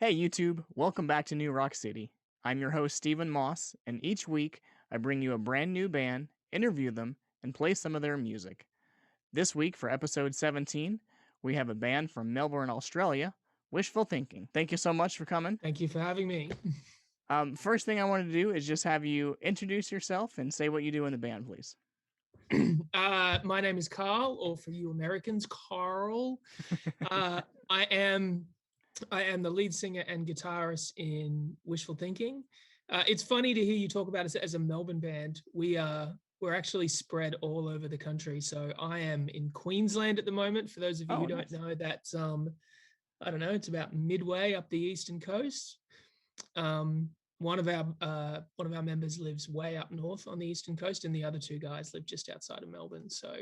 Hey YouTube, welcome back to New Rock City. I'm your host Stephen Moss, and each week I bring you a brand new band, interview them, and play some of their music. This week for episode 17, we have a band from Melbourne, Australia, Wishful Thinking. Thank you so much for coming. Thank you for having me. First thing I wanted to do is just have you introduce yourself and say what you do in the band, please. My name is Carl, or for you Americans, Carl. Uh, I am I am the lead singer and guitarist in Wishful Thinking. It's funny to hear you talk about us as a Melbourne band. We're actually spread all over the country. So I am in Queensland at the moment. For those of you Oh, who don't nice. know, that's I don't know, it's about midway up the eastern coast. Um, one of our members lives way up north on the eastern coast, and the other two guys live just outside of Melbourne. So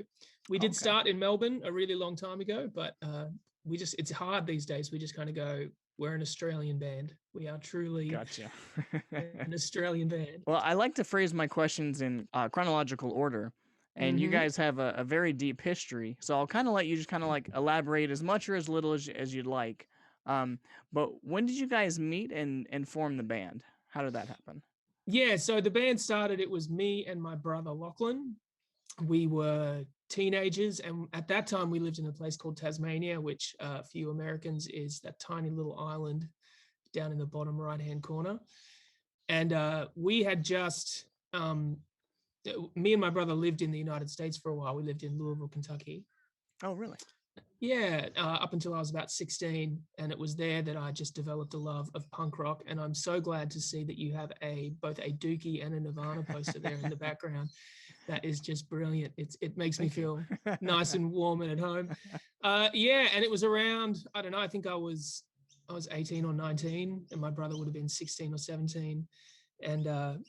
we did Okay. start in Melbourne a really long time ago, but it's hard these days. We just kind of go, we're an Australian band. We are truly Gotcha. an Australian band. Well, I like to phrase my questions in chronological order, and you Mm-hmm. guys have a very deep history. So I'll kind of let you just kind of like elaborate as much or as little as you'd like. Um, but when did you guys meet and form the band? How did that happen? Yeah, so the band started, it was me and my brother Lachlan. We were teenagers, and at that time we lived in a place called Tasmania, which for you Americans is that tiny little island down in the bottom right hand corner. And we had just me and my brother lived in the United States for a while. We lived in Louisville, Kentucky. Oh, really? Yeah, up until I was about 16, and it was there that I just developed a love of punk rock. And I'm so glad to see that you have both a Dookie and a Nirvana poster there in the background. That is just brilliant. It makes me Thank you. feel nice and warm and at home. Yeah, and it was around, I don't know, I think I was 18 or 19, and my brother would have been 16 or 17. And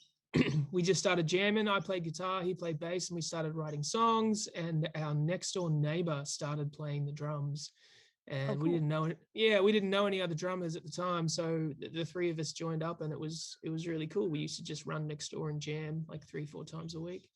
we just started jamming. I played guitar, he played bass, and we started writing songs. And our next door neighbor started playing the drums. Oh, And we cool. didn't know it. Yeah, we didn't know any other drummers at the time. So the three of us joined up, and it was really cool. We used to just run next door and jam like 3-4 times a week.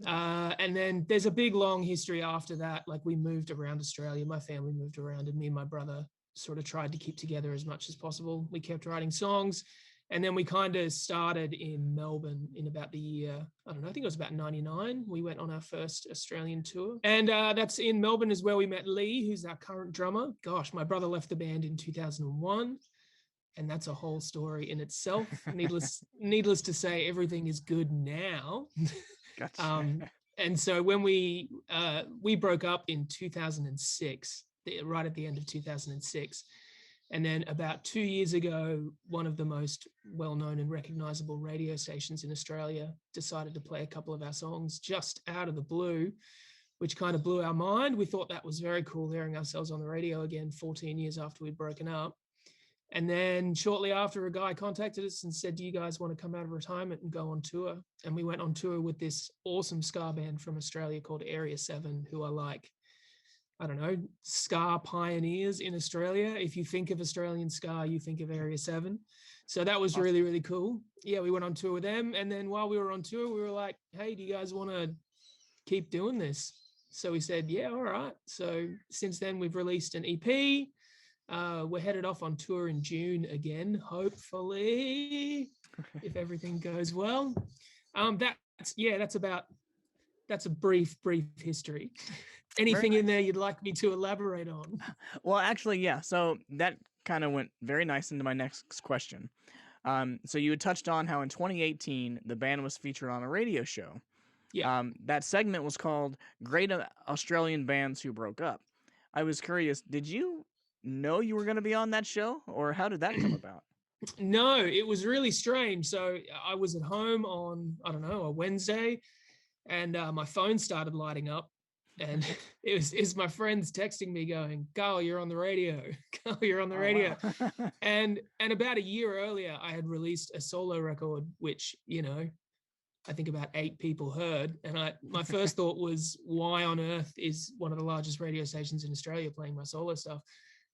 Nice. And then there's a big long history after that. Like we moved around Australia, my family moved around, and me and my brother sort of tried to keep together as much as possible. We kept writing songs, and then we kind of started in Melbourne in about the year, I don't know, I think it was about 99. We went on our first Australian tour. And that's in Melbourne is where we met Lee, who's our current drummer. Gosh, my brother left the band in 2001. And that's a whole story in itself. Needless to say, everything is good now. Gotcha. um, and so when we broke up in 2006, right at the end of 2006, and then about 2 years ago, one of the most well-known and recognizable radio stations in Australia decided to play a couple of our songs just out of the blue, which kind of blew our mind. We thought that was very cool, hearing ourselves on the radio again 14 years after we'd broken up. And then shortly after, a guy contacted us and said, "Do you guys want to come out of retirement and go on tour?" And we went on tour with this awesome ska band from Australia called Area 7, who are like, I don't know, ska pioneers in Australia. If you think of Australian ska, you think of Area 7. So that was Awesome. really, really cool. Yeah, we went on tour with them. And then while we were on tour, we were like, "Hey, do you guys want to keep doing this?" So we said, "Yeah, all right." So since then, we've released an EP. We're headed off on tour in June again, hopefully, if everything goes well. That's a brief history. Very Anything in there nice. you'd like me to elaborate on? Well, actually, yeah. So that kind of went very nice into my next question. So you had touched on how in 2018 the band was featured on a radio show. Yeah. That segment was called "Great Australian Bands Who Broke Up." I was curious, did you know you were going to be on that show, or how did that come about? No, it was really strange. So I was at home on, I don't know, a Wednesday, and my phone started lighting up. And it was my friends texting me going, "Carl, you're on the radio. Carl, you're on the Oh radio." wow! And about a year earlier, I had released a solo record, which, I think about 8 people heard. And my first thought was, why on earth is one of the largest radio stations in Australia playing my solo stuff?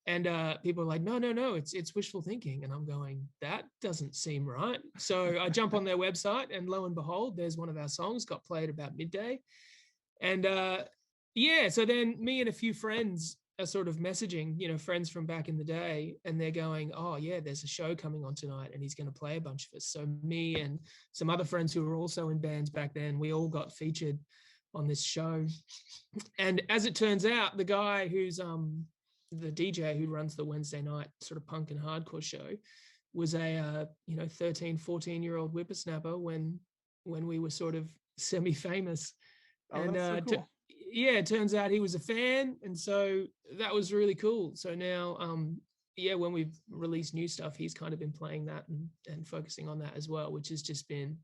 And people are like, "No, no, no, it's wishful thinking." And I'm going, that doesn't seem right. So I jump on their website, and lo and behold, there's one of our songs got played about midday. And yeah, so then me and a few friends are sort of messaging, friends from back in the day, and they're going, "Oh yeah, there's a show coming on tonight, and he's going to play a bunch of us." So me and some other friends who were also in bands back then, we all got featured on this show. And as it turns out, the guy who's the DJ who runs the Wednesday night sort of punk and hardcore show was a 13, 14-year-old whippersnapper when we were sort of semi-famous. Oh, And that's so cool. yeah, it turns out he was a fan, and so that was really cool. So now yeah, when we've released new stuff, he's kind of been playing that and focusing on that as well, which has just been,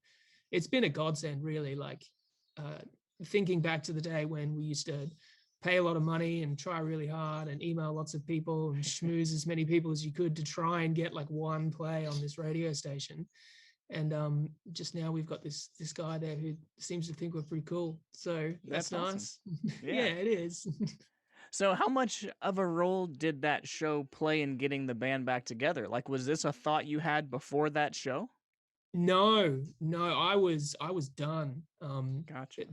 it's been a godsend, really. Like thinking back to the day when we used to pay a lot of money and try really hard and email lots of people and schmooze as many people as you could to try and get like one play on this radio station. And just now we've got this guy there who seems to think we're pretty cool. So that's awesome. nice. Yeah. Yeah, it is. So how much of a role did that show play in getting the band back together? Like, was this a thought you had before that show? No, I was done. Gotcha.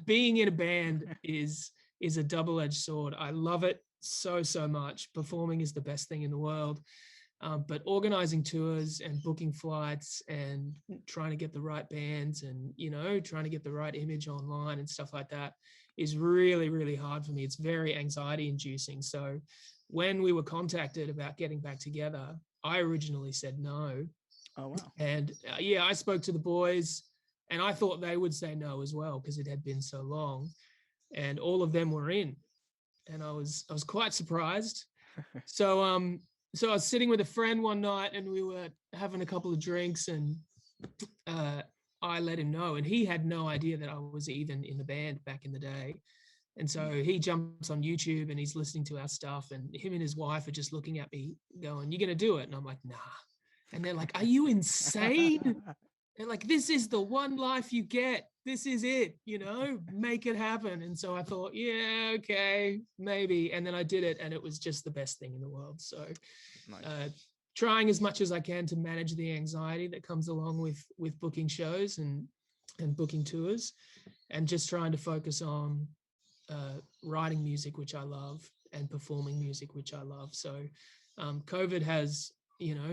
Being in a band is a double-edged sword. I love it so much. Performing is the best thing in the world. But organizing tours and booking flights and trying to get the right bands and, trying to get the right image online and stuff like that is really, really hard for me. It's very anxiety inducing. So when we were contacted about getting back together, I originally said no. Oh, wow. And yeah, I spoke to the boys and I thought they would say no as well because it had been so long, and all of them were in. And I was quite surprised. So I was sitting with a friend one night and we were having a couple of drinks, and I let him know, and he had no idea that I was even in the band back in the day. And so he jumps on YouTube and he's listening to our stuff, and him and his wife are just looking at me going, "You're going to do it?" And I'm like, "Nah." And they're like, "Are you insane?" They're like, "This is the one life you get. This is it, make it happen." And so I thought, yeah, okay, maybe. And then I did it, and it was just the best thing in the world. So Nice. trying as much as I can to manage the anxiety that comes along with booking shows and booking tours, and just trying to focus on writing music, which I love, and performing music, which I love. So COVID has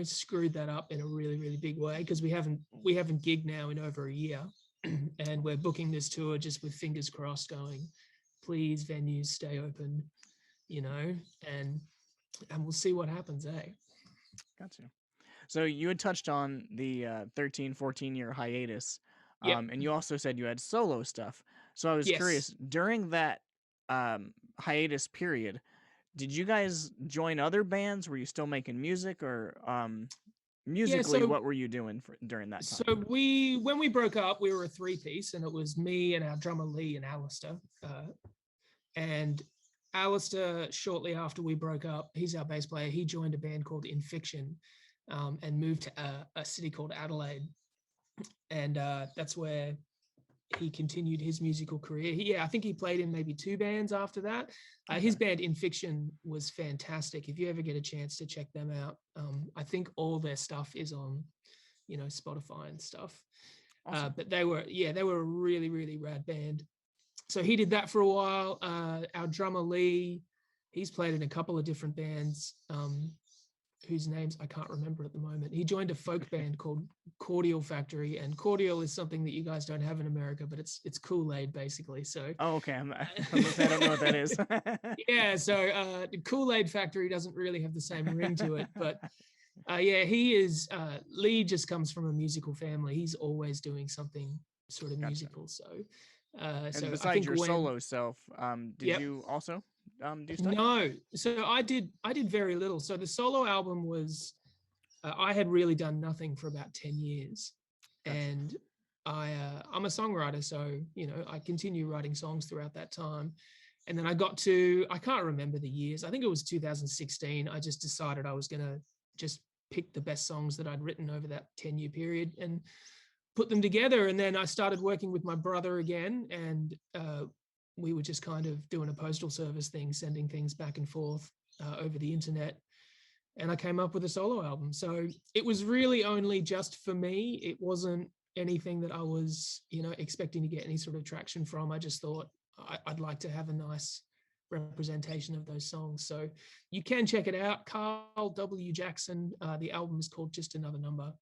screwed that up in a really, really big way, because we haven't gigged now in over a year. And we're booking this tour just with fingers crossed, going, please venues stay open, and we'll see what happens, eh? Gotcha. So you had touched on the 13, 14-year hiatus, Yep. and you also said you had solo stuff. So I was curious, Yes. during that hiatus period, did you guys join other bands? Were you still making music, or Yeah. musically, what were you doing during that So time? when we broke up, we were a three-piece, and it was me and our drummer Lee and Alistair. And Alistair, shortly after we broke up, he's our bass player. He joined a band called In Fiction, and moved to a city called Adelaide, and that's where he continued his musical career. I think he played in maybe two bands after that. His band In Fiction was fantastic. If you ever get a chance to check them out, I think all their stuff is on, Spotify and stuff. Awesome. But they were a really, really rad band. So he did that for a while. Our drummer Lee, he's played in a couple of different bands, whose names I can't remember at the moment. He joined a folk band called Cordial Factory, and cordial is something that you guys don't have in America, but it's Kool-Aid basically. So Oh, okay. I don't know what that is. yeah, so the Kool-Aid Factory doesn't really have the same ring to it, but yeah, he is. Lee just comes from a musical family. He's always doing something sort of Gotcha. musical. So, And so I besides think your solo self, did yep. you also do stuff? No, so I did very little. So the solo album was, I had really done nothing for about 10 years. Gotcha. And I'm a songwriter, so I continue writing songs throughout that time. And then I can't remember the years. I think it was 2016. I just decided I was going to just pick the best songs that I'd written over that 10-year period and put them together. And then I started working with my brother again, and we were just kind of doing a postal service thing, sending things back and forth over the internet. And I came up with a solo album. So it was really only just for me. It wasn't anything that I was, expecting to get any sort of traction from. I just thought I'd like to have a nice representation of those songs. So you can check it out. Carl W. Jackson. The album is called Just Another Number.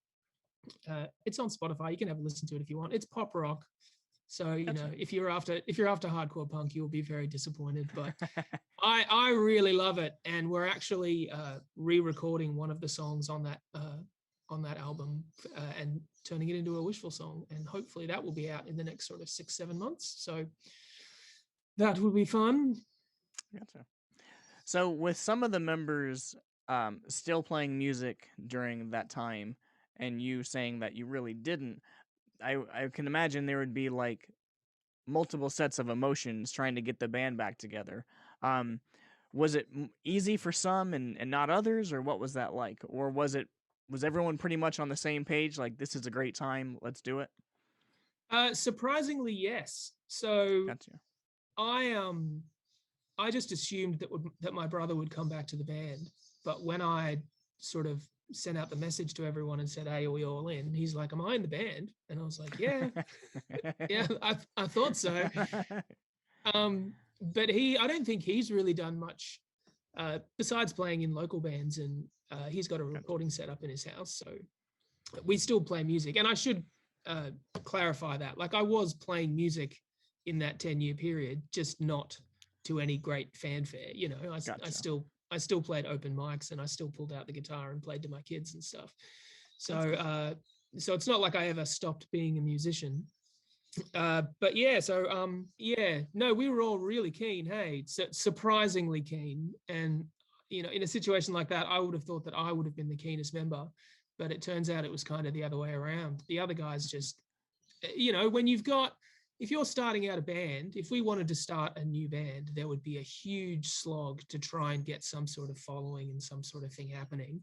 It's on Spotify. You can have a listen to it if you want. It's pop rock. So Gotcha. if you're after hardcore punk, you'll be very disappointed. But I really love it, and we're actually re-recording one of the songs on that album and turning it into a Wishful song, and hopefully that will be out in the next sort of 6-7 months. So that will be fun. Gotcha. So, with some of the members still playing music during that time, and you saying that you really didn't, I can imagine there would be like multiple sets of emotions trying to get the band back together. Um, was it easy for some and not others, or what was that like? Or was everyone pretty much on the same page? Like, this is a great time, let's do it. Surprisingly, yes. So Gotcha. I just assumed that my brother would come back to the band, but when I sort of sent out the message to everyone and said, "Hey, are we all in?" He's like, "Am I in the band?" And I was like, "Yeah, yeah, I thought so." But I don't think he's really done much besides playing in local bands, and he's got a recording set up in his house. So we still play music, and I should clarify that. Like, I was playing music in that 10-year period, just not to any great fanfare. I still played open mics, and I still pulled out the guitar and played to my kids and stuff. So cool. So it's not like I ever stopped being a musician. But yeah, so no, we were all really keen. Hey, surprisingly keen, and in a situation like that, I would have thought that I would have been the keenest member, but it turns out it was kind of the other way around. The other guys just, if you're starting out a band, if we wanted to start a new band, there would be a huge slog to try and get some sort of following and some sort of thing happening.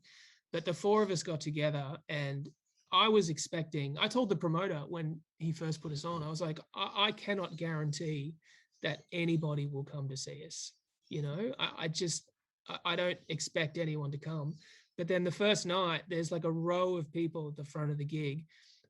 But the four of us got together, and I told the promoter when he first put us on, I was like, I cannot guarantee that anybody will come to see us. I don't expect anyone to come. But then the first night, there's like a row of people at the front of the gig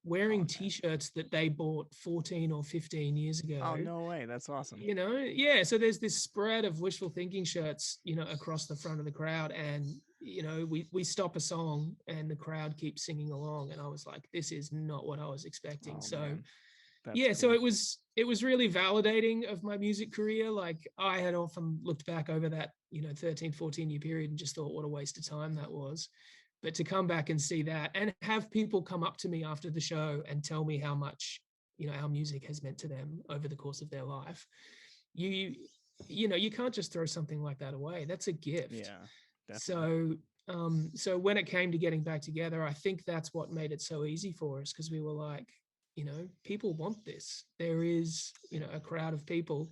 wearing T-shirts that they bought 14 or 15 years ago. Oh, no way. That's awesome. Yeah. So there's this spread of Wishful Thinking shirts, across the front of the crowd. And, we stop a song and the crowd keeps singing along. And I was like, this is not what I was expecting. Cool. So it was really validating of my music career. Like, I had often looked back over that, 13, 14-year period and just thought what a waste of time that was. But to come back and see that and have people come up to me after the show and tell me how much, our music has meant to them over the course of their life, you can't just throw something like that away. That's a gift. Yeah, definitely. So when it came to getting back together, I think that's what made it so easy for us, because we were like, people want this. There is, a crowd of people,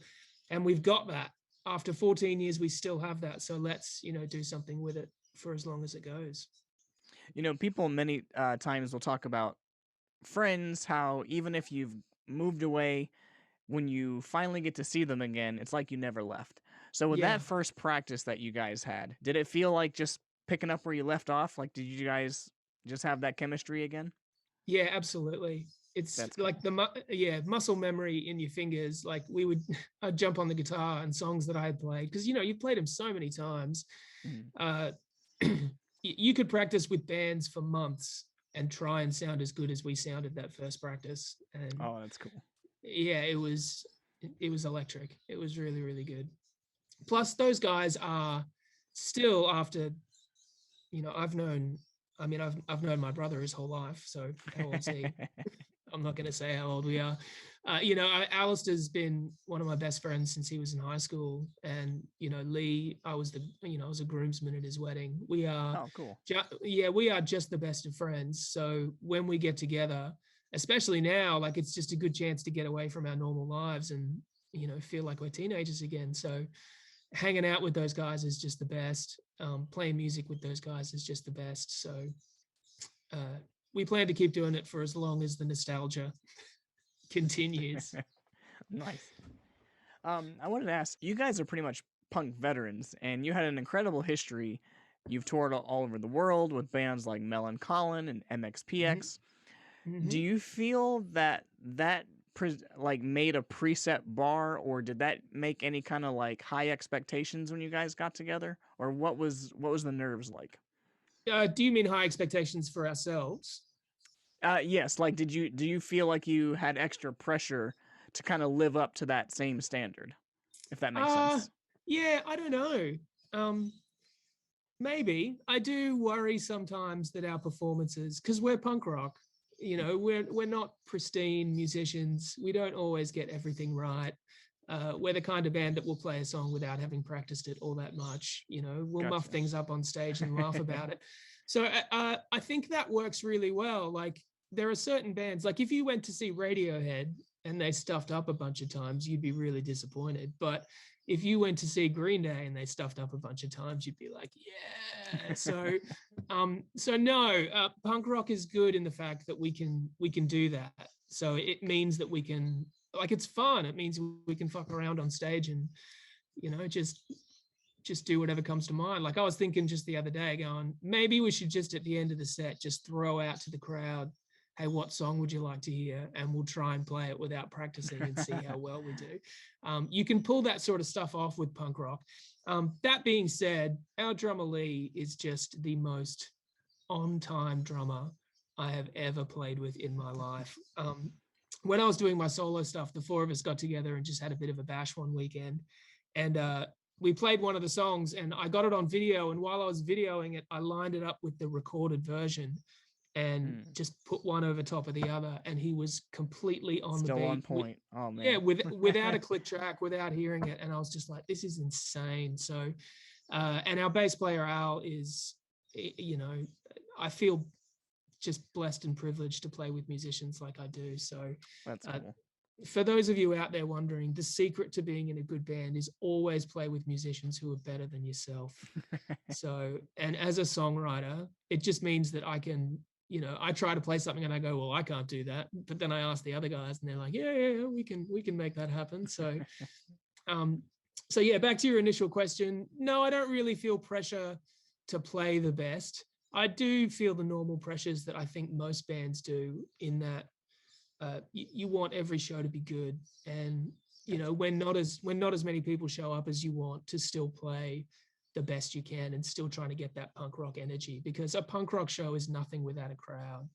and we've got that. After 14 years, we still have that. So let's, do something with it for as long as it goes. People many times will talk about friends, how even if you've moved away, when you finally get to see them again, it's like you never left. So with that first practice that you guys had, did it feel like just picking up where you left off? Like, did you guys just have that chemistry again? Yeah, absolutely. It's That's like cool. Muscle memory in your fingers. Like, I'd jump on the guitar and songs that I had played, because you've played them so many times. Mm-hmm. You could practice with bands for months and try and sound as good as we sounded that first practice. And oh, that's cool. Yeah, it was electric. It was really, really good. Plus, those guys are still, after, I've known my brother his whole life. So how old's he? I'm not going to say how old we are. Alistair's been one of my best friends since he was in high school, and Lee, I was a groomsman at his wedding. We are, oh, cool. We are just the best of friends. So when we get together, especially now, like, it's just a good chance to get away from our normal lives and feel like we're teenagers again. So hanging out with those guys is just the best. Playing music with those guys is just the best. So we plan to keep doing it for as long as the nostalgia continues. Nice. I wanted to ask, you guys are pretty much punk veterans, and you had an incredible history. You've toured all over the world with bands like Mellon Colin and MXPX. Mm-hmm. Do you feel that like made a preset bar, or did that make any kind of like high expectations when you guys got together, or what was the nerves like? Do you mean high expectations for ourselves? Yes, like do you feel like you had extra pressure to kind of live up to that same standard, if that makes Uh, sense? yeah, I don't know. Um, Maybe I do worry sometimes that our performances, because we're punk rock, we're not pristine musicians. We don't always get everything right. We're the kind of band that will play a song without having practiced it all that much. We'll muff Gotcha. things up on stage and laugh about it. So I think that works really well. Like there are certain bands, like if you went to see Radiohead and they stuffed up a bunch of times, you'd be really disappointed. But if you went to see Green Day and they stuffed up a bunch of times, you'd be like, yeah. So no, punk rock is good in the fact that we can do that. So it means that we can, like, it's fun. It means we can fuck around on stage and just do whatever comes to mind. Like I was thinking just the other day, going, maybe we should just at the end of the set just throw out to the crowd, hey, what song would you like to hear? And we'll try and play it without practicing and see how well we do. You can pull that sort of stuff off with punk rock. That being said, our drummer Lee is just the most on-time drummer I have ever played with in my life. When I was doing my solo stuff, the four of us got together and just had a bit of a bash one weekend. And we played one of the songs and I got it on video. And while I was videoing it, I lined it up with the recorded version and Hmm. just put one over top of the other. And he was completely on the Still on beat. point. Oh Yeah, man. without a click track, without hearing it. And I was just like, this is insane. So, and our bass player, Al, is, I feel just blessed and privileged to play with musicians like I do. So, That's uh, cool. for those of you out there wondering, the secret to being in a good band is always play with musicians who are better than yourself. So, and as a songwriter, it just means that I can, I try to play something and I go, well, I can't do that. But then I ask the other guys and they're like, yeah, we can make that happen. Um, so yeah, back to your initial question. No, I don't really feel pressure to play the best. I do feel the normal pressures that I think most bands do in that you want every show to be good, and Gotcha. when not as many people show up as you want, to still play the best you can and still trying to get that punk rock energy, because a punk rock show is nothing without a crowd.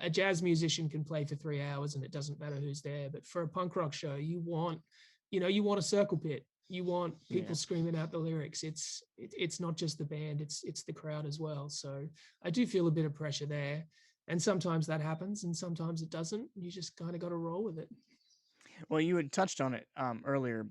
A jazz musician can play for 3 hours and it doesn't matter who's there, but for a punk rock show, you want a circle pit. You want people Yeah. screaming out the lyrics. It's not just the band, it's the crowd as well. So I do feel a bit of pressure there, and sometimes that happens and sometimes it doesn't. You just kind of got to roll with it. Well, you had touched on it earlier,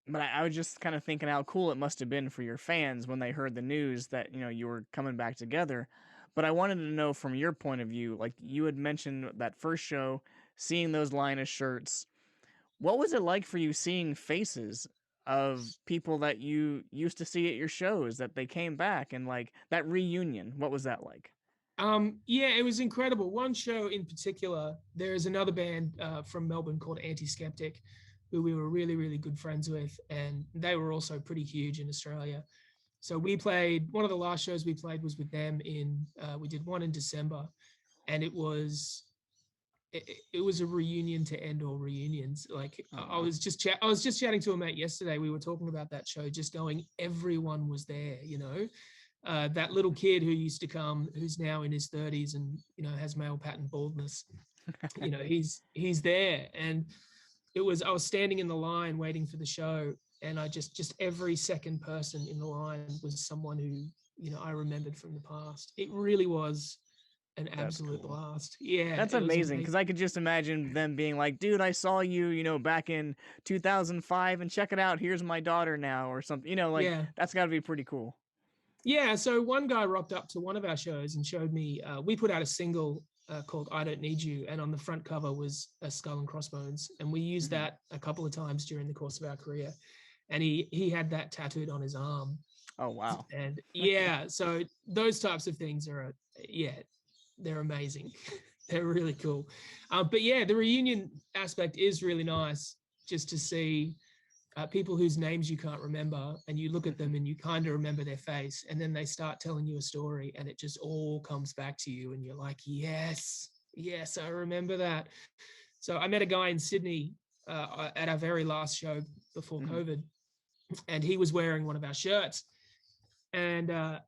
but I was just kind of thinking how cool it must have been for your fans when they heard the news that you were coming back together. But I wanted to know from your point of view, like you had mentioned that first show, seeing those Linus shirts. What was it like for you seeing faces of people that you used to see at your shows that they came back and like that reunion? What was that like? Yeah, it was incredible. One show in particular, there is another band from Melbourne called Anti-Skeptic, who we were really, really good friends with, and they were also pretty huge in Australia. So we played, one of the last shows we played was with them we did one in December, and it was a reunion to end all reunions. Like Oh I wow. was just I was just chatting to a mate yesterday. We were talking about that show, just going, everyone was there. That little kid who used to come, who's now in his 30s and has male pattern baldness. He's there, and I was standing in the line waiting for the show, and I just every second person in the line was someone who I remembered from the past. It really was an That's absolute cool. blast. Yeah, That's it was amazing amazing. because I could just imagine them being like, "Dude, I saw you, back in 2005, and check it out. Here's my daughter now," or something. Like Yeah. that's got to be pretty cool. Yeah, so one guy rocked up to one of our shows and showed me. We put out a single called "I Don't Need You," and on the front cover was a skull and crossbones, and we used Hmm. that a couple of times during the course of our career. And he had that tattooed on his arm, Oh wow. and yeah, so those types of things yeah, they're amazing. They're really cool. But yeah, the reunion aspect is really nice, just to see people whose names you can't remember, and you look at them and you kind of remember their face, and then they start telling you a story and it just all comes back to you and you're like, yes, I remember that. So I met a guy in Sydney at our very last show before Mhm. COVID, and he was wearing one of our shirts. And I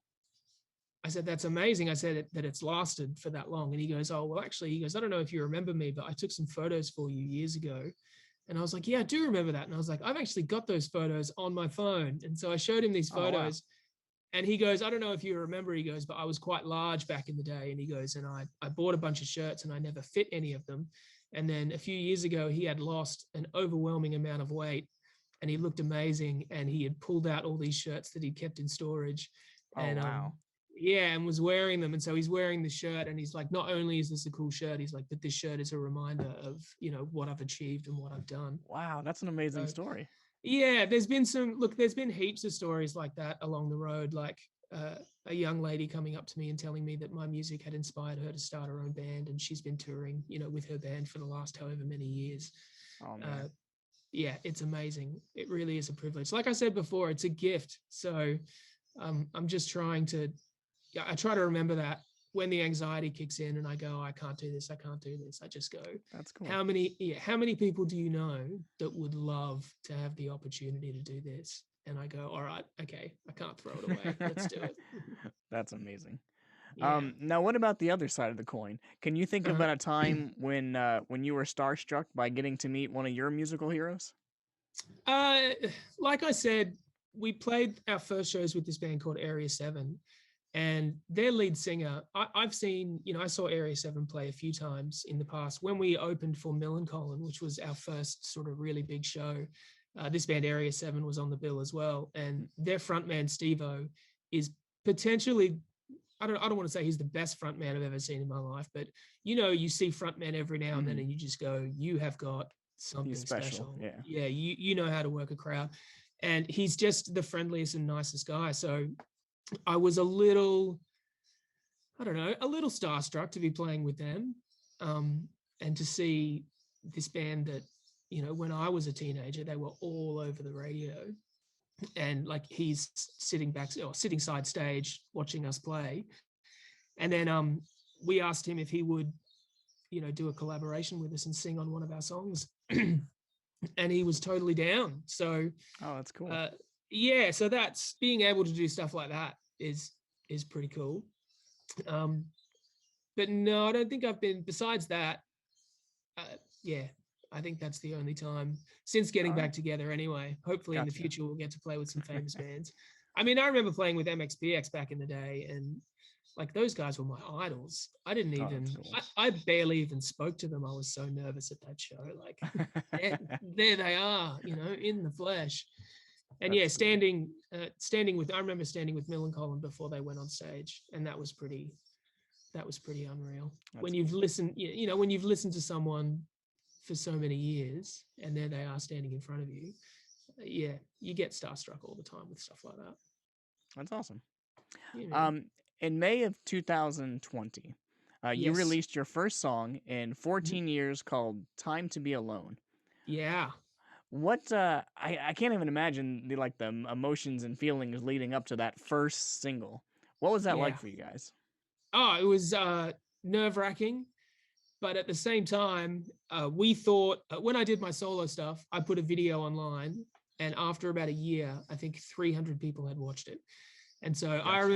said, that's amazing. I said that it's lasted for that long. And he goes, oh, well, actually, he goes, I don't know if you remember me, but I took some photos for you years ago. And I was like, yeah, I do remember that. And I was like, I've actually got those photos on my phone. And so I showed him these Oh, wow. photos. And he goes, I don't know if you remember, he goes, but I was quite large back in the day. And he goes, and I bought a bunch of shirts and I never fit any of them. And then a few years ago, he had lost an overwhelming amount of weight and he looked amazing. And he had pulled out all these shirts that he'd kept in storage. Oh, And wow. yeah, and was wearing them. And so he's wearing the shirt and he's like, not only is this a cool shirt, he's like, but this shirt is a reminder of, what I've achieved and what I've done. Wow, that's an amazing So, story. yeah, there's been heaps of stories like that along the road, like a young lady coming up to me and telling me that my music had inspired her to start her own band, and she's been touring, with her band for the last however many years. Oh, man. Yeah, it's amazing. It really is a privilege. Like I said before, it's a gift. So I'm just trying to, I try to remember that when the anxiety kicks in and I go, I can't do this, I can't do this. I just go, That's cool. how many people do you know that would love to have the opportunity to do this? And I go, all right, okay, I can't throw it away. Let's do it. That's amazing. Yeah. Now, what about the other side of the coin? Can you think Uh-huh. about a time when you were starstruck by getting to meet one of your musical heroes? Uh, like I said, we played our first shows with this band called Area 7, and their lead singer, I've seen, I saw Area 7 play a few times in the past. When we opened for Millencolin, which was our first sort of really big show, this band Area 7 was on the bill as well. And their frontman, Steve-O, is potentially, I don't want to say he's the best frontman I've ever seen in my life, but you see frontmen every now and then and you just go, you have got He's something special. special. Yeah. Yeah, you know how to work a crowd. And he's just the friendliest and nicest guy. So I was a little, I don't know, a little starstruck to be playing with them, and to see this band that, when I was a teenager, they were all over the radio, and like he's sitting back or sitting side stage watching us play, and then we asked him if he would, do a collaboration with us and sing on one of our songs, and he was totally down. So, Oh, that's cool. yeah, so that's being able to do stuff like that is pretty cool. But no, I don't think I've been. Besides that, yeah, I think that's the only time since getting All back right. together. Anyway, hopefully in the Gotcha. future we'll get to play with some famous bands. I mean, I remember playing with MXPX back in the day, and like those guys were my idols. I didn't Oh, that's even, cool. I barely even spoke to them. I was so nervous at that show. Like, there they are, in the flesh. And That's yeah, sweet. I remember standing with Millencolin before they went on stage, and that was pretty unreal. That's When cool. you've listened, when you've listened to someone for so many years, and there they are standing in front of you, yeah, you get starstruck all the time with stuff like that. That's awesome. Yeah, man. Um, in May of 2020, you Yes. released your first song in 14 years called "Time to Be Alone." Yeah. What I can't even imagine the emotions and feelings leading up to that first single. What was that like Yeah. for you guys? Oh, it was nerve-wracking, but at the same time, we thought, when I did my solo stuff, I put a video online, and after about a year, I think 300 people had watched it. And so I Gotcha.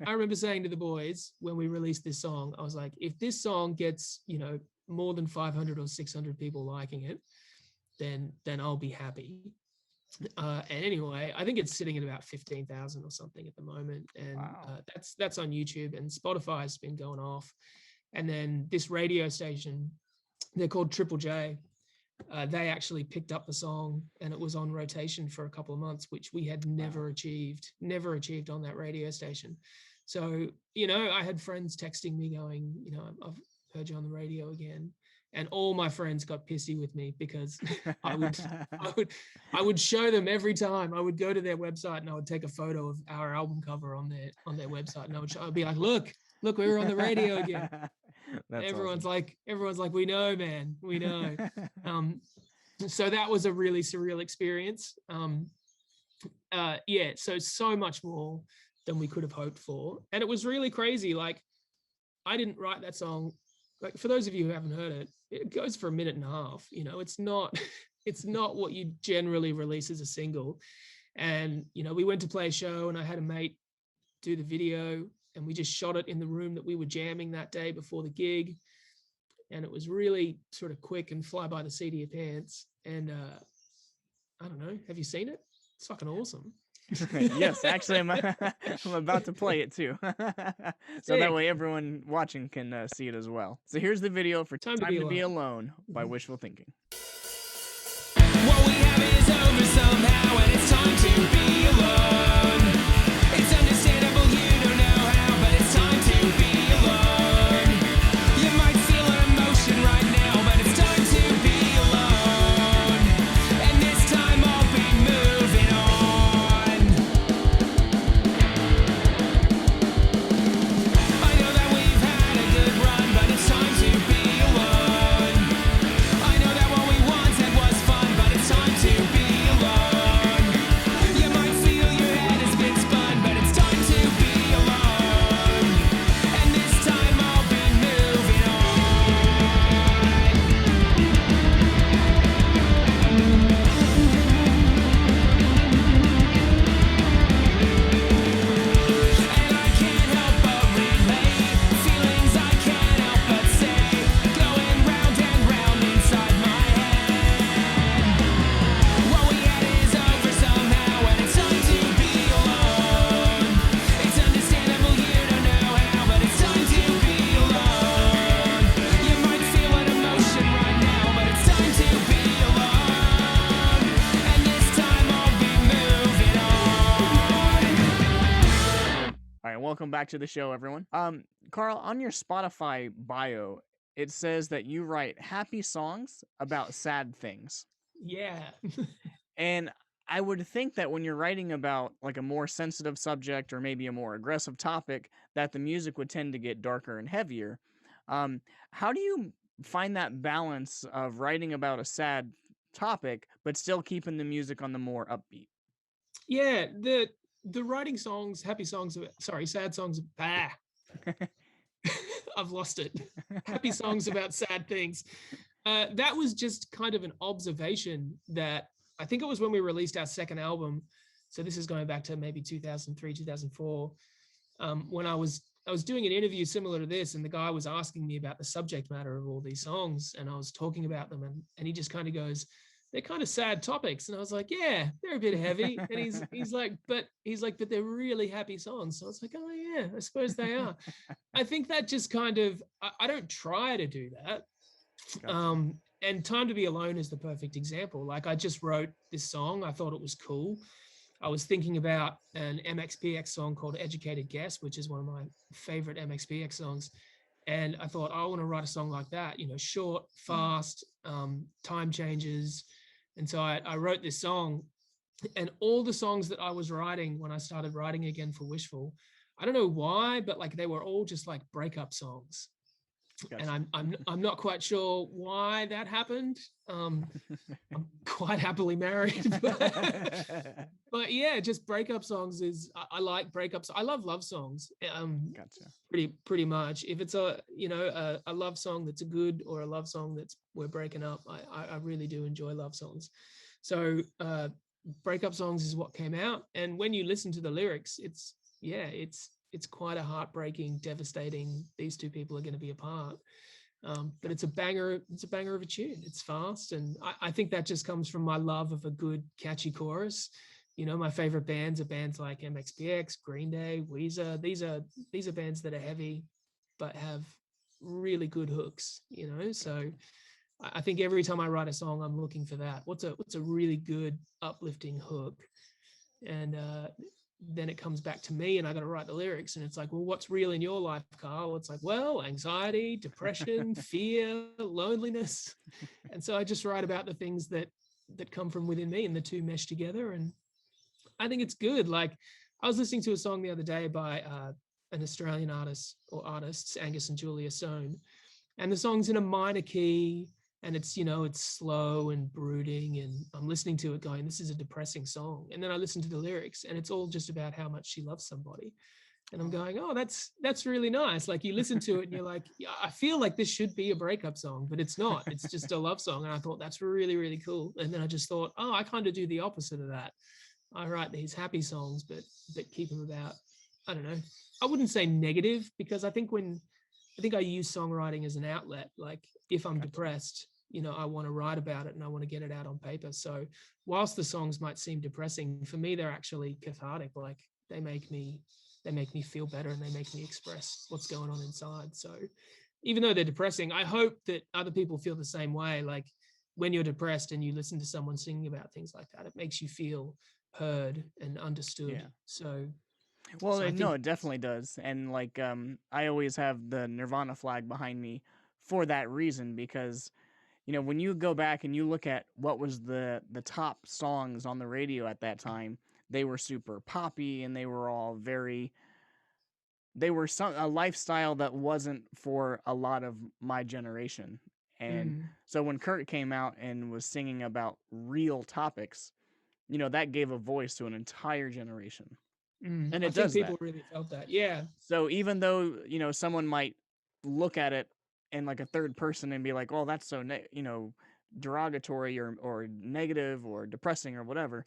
remember saying to the boys when we released this song, I was like, if this song gets, more than 500 or 600 people liking it, then I'll be happy. And anyway, I think it's sitting at about 15,000 or something at the moment, and Wow. that's on YouTube, and Spotify has been going off. And then this radio station, they're called Triple J. They actually picked up the song, and it was on rotation for a couple of months, which we had Wow. never achieved on that radio station. So, I had friends texting me going, I've heard you on the radio again. And all my friends got pissy with me because I would, I would show them every time. I would go to their website and I would take a photo of our album cover on their website, and I'd be like, look, we were on the radio again. That's Everyone's awesome. like, we know, man, we know. So that was a really surreal experience. Yeah, so much more than we could have hoped for, and it was really crazy. Like, I didn't write that song. like for those of you who haven't heard it, it goes for a minute and a half. You know, it's not it's not what you generally release as a single. And you know, we went to play a show, and I had a mate do the video, and we just shot it in the room that we were jamming that day before the gig. And it was really sort of quick and fly by the seat of your pants. And I don't know, have you seen it? It's fucking awesome. Yes, actually, I'm about to play it too. So that Sick. way everyone watching can see it as well. So here's the video for Time to Time Be to Be Alone. Alone by Wishful Thinking. What we have is over somehow, and it's time to be alone. It's understandable you don't know how, but it's time to be alone. You might feel an emotion right now, but it's time to be alone. And this time I'll be moving on. I know that we've had a good run, but it's time to be alone. I know that what we wanted was fun, but it's time to be alone. You might feel your head has been spun, but it's time to be alone. And this time I'll be moving on. And I can't help but relate feelings I can't help but say, going round and round inside my head. What we had is over somehow, and it's time to be alone. It's understandable you don't know how, but it's time to be alone. You might feel an emotion right now, but it's time to be alone. And this time I'll be moving on. All right, welcome back to the show, everyone. Carl, on your Spotify bio, it says that you write happy songs about sad things. Yeah. And I would think that when you're writing about like a more sensitive subject or maybe a more aggressive topic, that the music would tend to get darker and heavier. Um, how do you find that balance of writing about a sad topic but still keeping the music on the more upbeat? Yeah, the writing songs, happy songs, sorry, sad songs. I've lost it. Happy songs about sad things. That was just kind of an observation that I think it was when we released our second album. So this is going back to maybe 2003, 2004, when I was doing an interview similar to this, and the guy was asking me about the subject matter of all these songs, and I was talking about them, and he just kind of goes, they're kind of sad topics. And I was like, yeah, they're a bit heavy. And he's like, but they're really happy songs. So I was like, oh yeah, I suppose they are. I think that just kind of, I don't try to do that. Gotcha. And Time to Be Alone is the perfect example. Like, I just wrote this song. I thought it was cool. I was thinking about an MXPX song called Educated Guess, which is one of my favorite MXPX songs. And I thought, I want to write a song like that, you know, short, fast, time changes. And so I wrote this song, and all the songs that I was writing when I started writing again for Wishful, I don't know why, but like they were all just like breakup songs. And Gotcha. I'm not quite sure why that happened. I'm quite happily married, but yeah, just breakup songs is I like breakups. I love love songs. Gotcha. Pretty much. If it's a a love song that's a good, or a love song that's we're breaking up, I really do enjoy love songs. So breakup songs is what came out, and when you listen to the lyrics, it's quite a heartbreaking, devastating. These two people are going to be apart. But it's a banger. It's a banger of a tune. It's fast, and I think that just comes from my love of a good, catchy chorus. You know, my favorite bands are bands like MXPX, Green Day, Weezer. These are bands that are heavy, but have really good hooks. You know, so I think every time I write a song, I'm looking for that. What's a really good, uplifting hook, and then it comes back to me, and I got to write the lyrics, and it's like, well, what's real in your life, Carl? It's like, well, anxiety, depression, fear, loneliness. And so I just write about the things that come from within me, and the two mesh together. And I think it's good. Like, I was listening to a song the other day by an Australian artist, or artists, Angus and Julia Sohn, and the song's in a minor key, and it's, you know, it's slow and brooding, and I'm listening to it going, this is a depressing song. And then I listen to the lyrics, and it's all just about how much she loves somebody. And I'm going, oh, that's really nice. Like you listen to it and you're like, yeah, I feel like this should be a breakup song, but it's not. It's just a love song. And I thought that's really, really cool. And then I just thought, oh, I kind of do the opposite of that. I write these happy songs, but keep them about, I don't know. I wouldn't say negative, because I think I use songwriting as an outlet. Like if I'm depressed, I want to write about it and I want to get it out on paper. So whilst the songs might seem depressing, for me, they're actually cathartic. Like they make me feel better and they make me express what's going on inside. So even though they're depressing, I hope that other people feel the same way. Like when you're depressed and you listen to someone singing about things like that, it makes you feel heard and understood. Yeah. So Well, I no, think it definitely does. And like I always have the Nirvana flag behind me for that reason, because when you go back and you look at what was the top songs on the radio at that time, they were super poppy and they were all a lifestyle that wasn't for a lot of my generation. And so when Kurt came out and was singing about real topics, that gave a voice to an entire generation. And I it think does people that. really felt that. Yeah. So even though, someone might look at it in like a third person and be like, "Oh, that's so derogatory or negative or depressing or whatever,"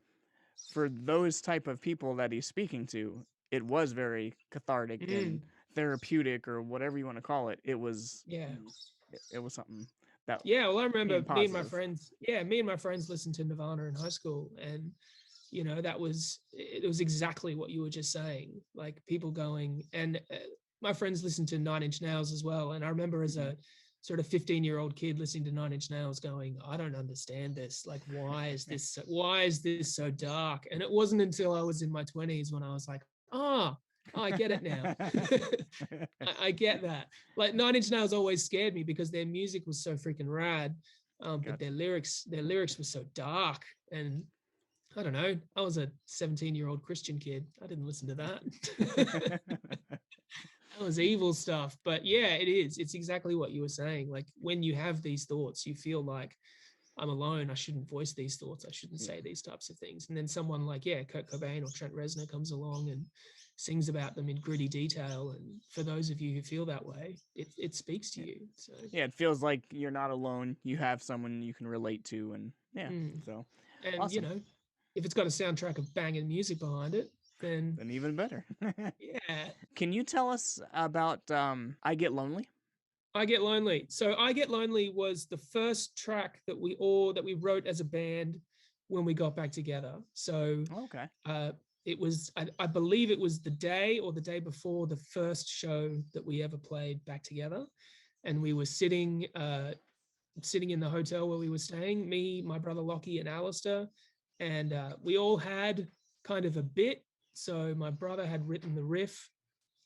for those type of people that he's speaking to, it was very cathartic and therapeutic, or whatever you want to call it. It was it was something that well, I remember me and my positive. friends listened to Nirvana in high school, and it was exactly what you were just saying. Like people going, and my friends listened to 9 Inch Nails as well, and I remember as a sort of 15-year-old kid listening to 9 Inch Nails going, I don't understand this. Like, why is this so dark? And it wasn't until I was in my 20s when I was like, oh, I get it now. I get that. Like 9 Inch Nails always scared me because their music was so freaking rad, but their lyrics were so dark. And I don't know, I was a 17-year-old Christian kid. I didn't listen to that. That was evil stuff. But yeah, it's exactly what you were saying. Like when you have these thoughts, you feel like, I'm alone. I shouldn't voice these thoughts. I shouldn't say these types of things. And then someone like, Kurt Cobain or Trent Reznor comes along and sings about them in gritty detail. And for those of you who feel that way, it speaks to you. So yeah, it feels like you're not alone. You have someone you can relate to. And so and awesome. If it's got a soundtrack of banging music behind it, then even better. Yeah. Can you tell us about I Get Lonely? I Get Lonely. So I Get Lonely was the first track that we wrote as a band when we got back together. So okay. It was, I believe it was the day or the day before the first show that we ever played back together. And we were sitting in the hotel where we were staying, me, my brother Lockie and Alistair. And we all had kind of a bit. So my brother had written the riff,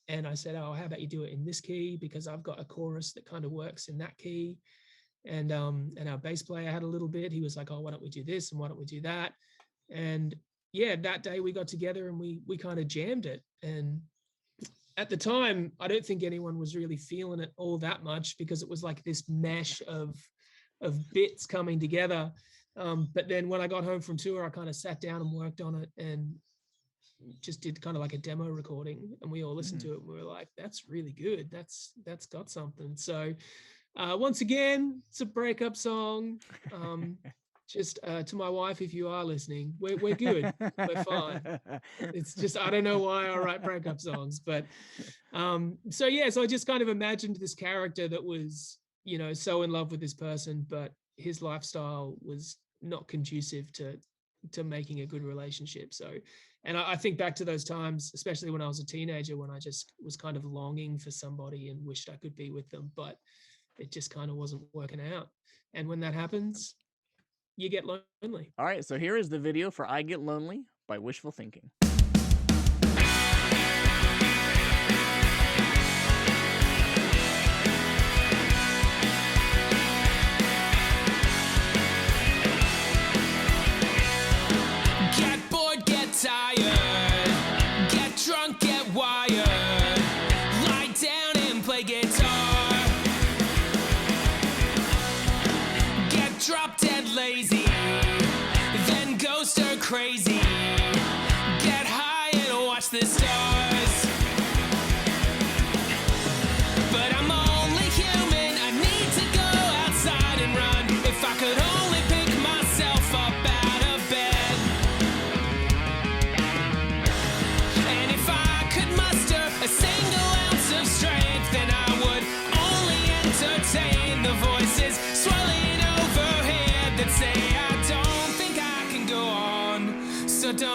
and I said, oh, how about you do it in this key? Because I've got a chorus that kind of works in that key. And our bass player had a little bit. He was like, oh, why don't we do this? And why don't we do that? And yeah, that day we got together and we kind of jammed it. And at the time, I don't think anyone was really feeling it all that much, because it was like this mesh of bits coming together. But then when I got home from tour, I kind of sat down and worked on it and just did kind of like a demo recording, and we all listened to it and we were like, that's really good. That's got something. So once again, it's a breakup song. Just to my wife, if you are listening, we're good. We're fine. It's just, I don't know why I write breakup songs, but so I just kind of imagined this character that was, so in love with this person, but his lifestyle was not conducive to making a good relationship. So, and I think back to those times, especially when I was a teenager, when I just was kind of longing for somebody and wished I could be with them, but it just kind of wasn't working out. And when that happens, you get lonely. All right, so here is the video for I Get Lonely by Wishful Thinking. Get bored, get tired, get drunk, get wired, lie down and play guitar, get drop dead lazy, then go stir crazy, get high and watch the stars.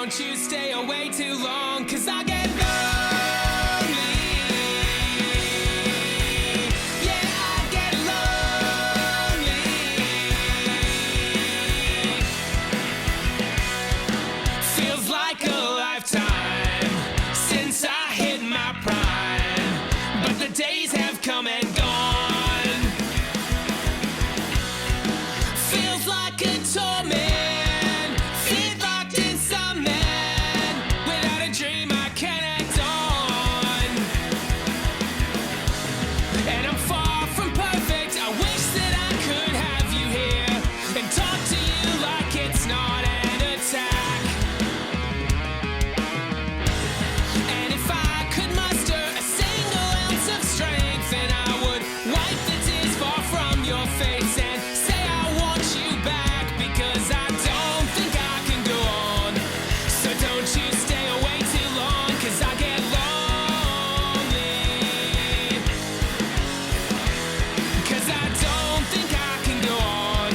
don't you stay away too long, 'cause I get lonely. Yeah, I get lonely. Feels like a lifetime since I hit my prime, but the days have come and gone. Feels like a torment, feet locked in some man, without a dream I can act on. And I'm far from perfect, I wish that I could have you here and talk to you like it's not an attack. And if I could muster a single ounce of strength, then I would wipe the tears far from your face and say I want you back, because I don't think I can go on. So don't you stay away too long, 'cause I get lonely. 'Cause I don't think I can go on.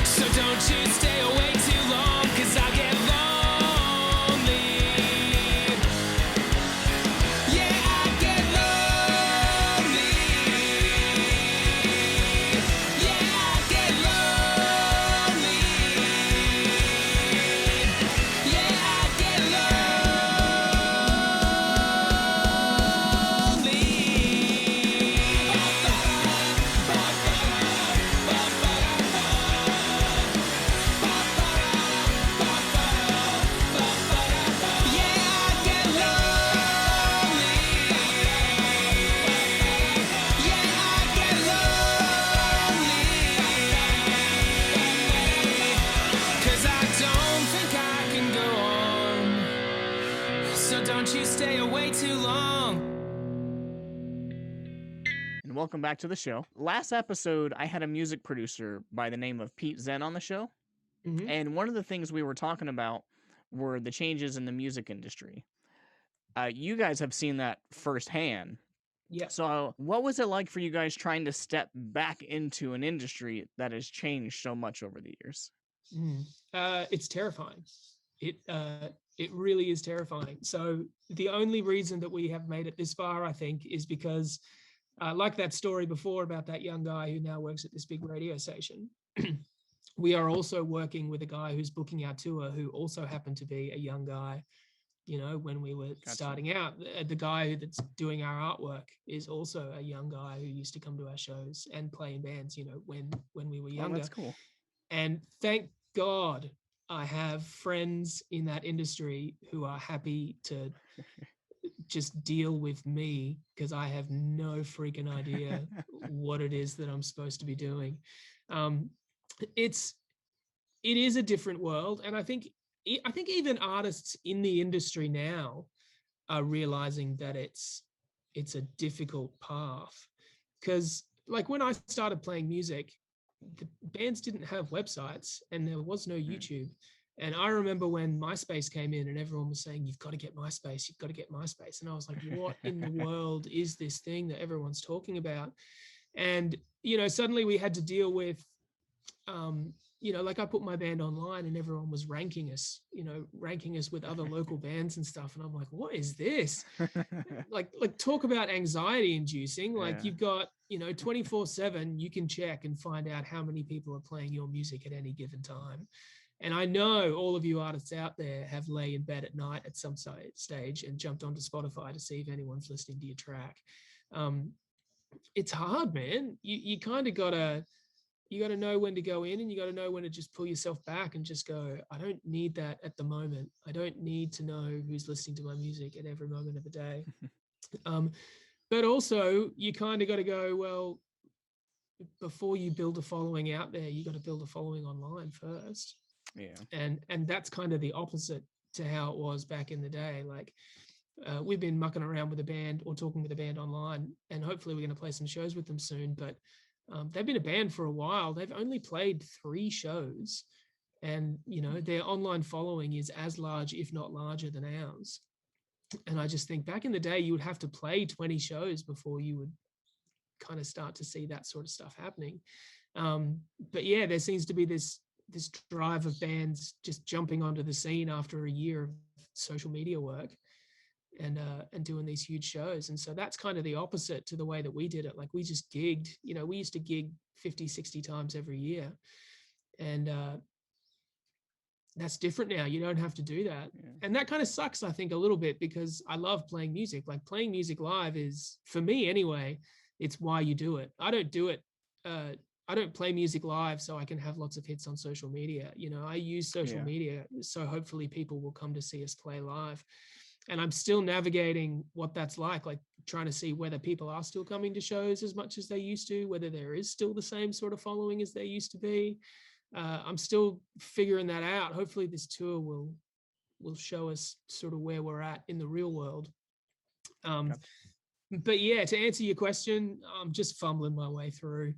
So don't you stay away too long, 'cause I get lonely. Yeah, I get lonely. Yeah, I get lonely. Yeah, I get So don't you stay away too long. And welcome back to the show. Last episode, I had a music producer by the name of Pete Zen on the show. Mhm. And one of the things we were talking about were the changes in the music industry. You guys have seen that firsthand. Yeah. So, what was it like for you guys trying to step back into an industry that has changed so much over the years? It's terrifying. It really is terrifying. So the only reason that we have made it this far, I think, is because, like that story before about that young guy who now works at this big radio station, we are also working with a guy who's booking our tour who also happened to be a young guy. You know, when we were starting out, the guy that's doing our artwork is also a young guy who used to come to our shows and play in bands, you know, when we were Oh, younger. that's cool. And thank God I have friends in that industry who are happy to just deal with me, because I have no freaking idea what it is that I'm supposed to be doing. It is a different world, and I think even artists in the industry now are realizing that it's a difficult path, because like when I started playing music, the bands didn't have websites and there was no YouTube. And I remember when MySpace came in and everyone was saying, you've got to get MySpace, you've got to get MySpace. And I was like, what in the world is this thing that everyone's talking about? And, you know, suddenly we had to deal with, you know, like I put my band online and everyone was ranking us with other local bands and stuff. And I'm like, what is this? like talk about anxiety inducing. Like, Yeah. you've got, you know, 24/7, you can check and find out how many people are playing your music at any given time. And I know all of you artists out there have lay in bed at night at some stage and jumped onto Spotify to see if anyone's listening to your track. It's hard, man. You kind of gotta know when to go in, and you got to know when to just pull yourself back and just go, I don't need that at the moment. I don't need to know who's listening to my music at every moment of the day. But also you kind of got to go, well, before you build a following out there, you got to build a following online first. Yeah. And that's kind of the opposite to how it was back in the day. Like, we've been mucking around with a band or talking with a band online, and hopefully we're going to play some shows with them soon. But they've been a band for a while. They've only played 3 shows, and you know, their online following is as large, if not larger, than ours. And I just think back in the day, you would have to play 20 shows before you would kind of start to see that sort of stuff happening. But yeah, there seems to be this drive of bands just jumping onto the scene after a year of social media work and doing these huge shows. And so that's kind of the opposite to the way that we did it. Like we just gigged, we used to gig 50, 60 times every year. And that's different now. You don't have to do that. Yeah. And that kind of sucks, I think, a little bit, because I love playing music. Like playing music live is, for me anyway, it's why you do it. I don't do it. I don't play music live so I can have lots of hits on social media. I use social media so hopefully people will come to see us play live. And I'm still navigating what that's like trying to see whether people are still coming to shows as much as they used to, whether there is still the same sort of following as there used to be. I'm still figuring that out. Hopefully this tour will show us sort of where we're at in the real world. Gotcha. But yeah, to answer your question, I'm just fumbling my way through.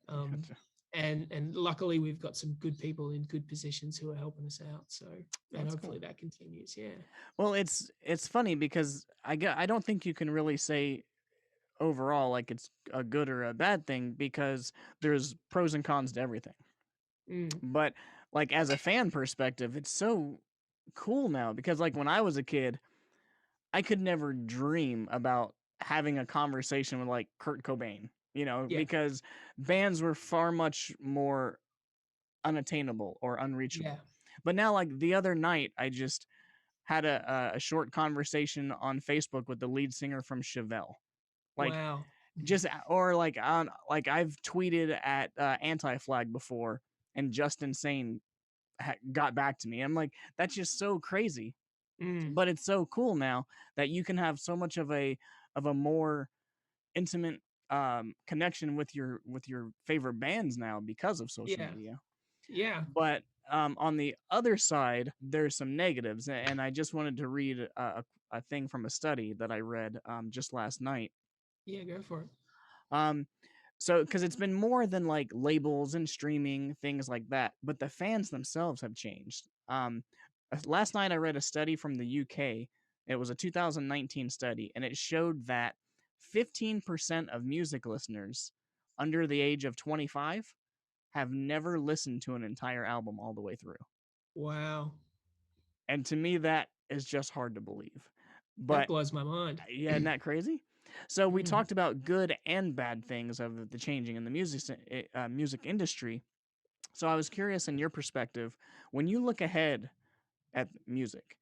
Gotcha. And luckily we've got some good people in good positions who are helping us out. So, and That's hopefully cool. that continues. Yeah. Well, it's funny because I don't think you can really say overall like it's a good or a bad thing, because there's pros and cons to everything. Mm, But like as a fan perspective, it's so cool now, because like when I was a kid, I could never dream about having a conversation with like Kurt Cobain, yeah. because bands were far much more unattainable or unreachable. Yeah. But now, like the other night, I just had a short conversation on Facebook with the lead singer from Chevelle. Like Wow. just, or like on, like I've tweeted at Anti-Flag before, and Justin Sane got back to me. I'm like, that's just so crazy. Mm, But it's so cool now that you can have so much of a more intimate connection with your favorite bands now because of social yeah. media. Yeah. But on the other side, there's some negatives, and I just wanted to read a thing from a study that I read just last night. Yeah. Go for it. Um, so, because it's been more than like labels and streaming, things like that, but the fans themselves have changed. Last night I read a study from the UK. It was a 2019 study, and it showed that 15% of music listeners under the age of 25 have never listened to an entire album all the way through. Wow. And to me, that is just hard to believe. That But blows my mind. yeah, isn't that crazy? So we Mm. talked about good and bad things of the changing in the music industry. So I was curious, in your perspective, when you look ahead at music,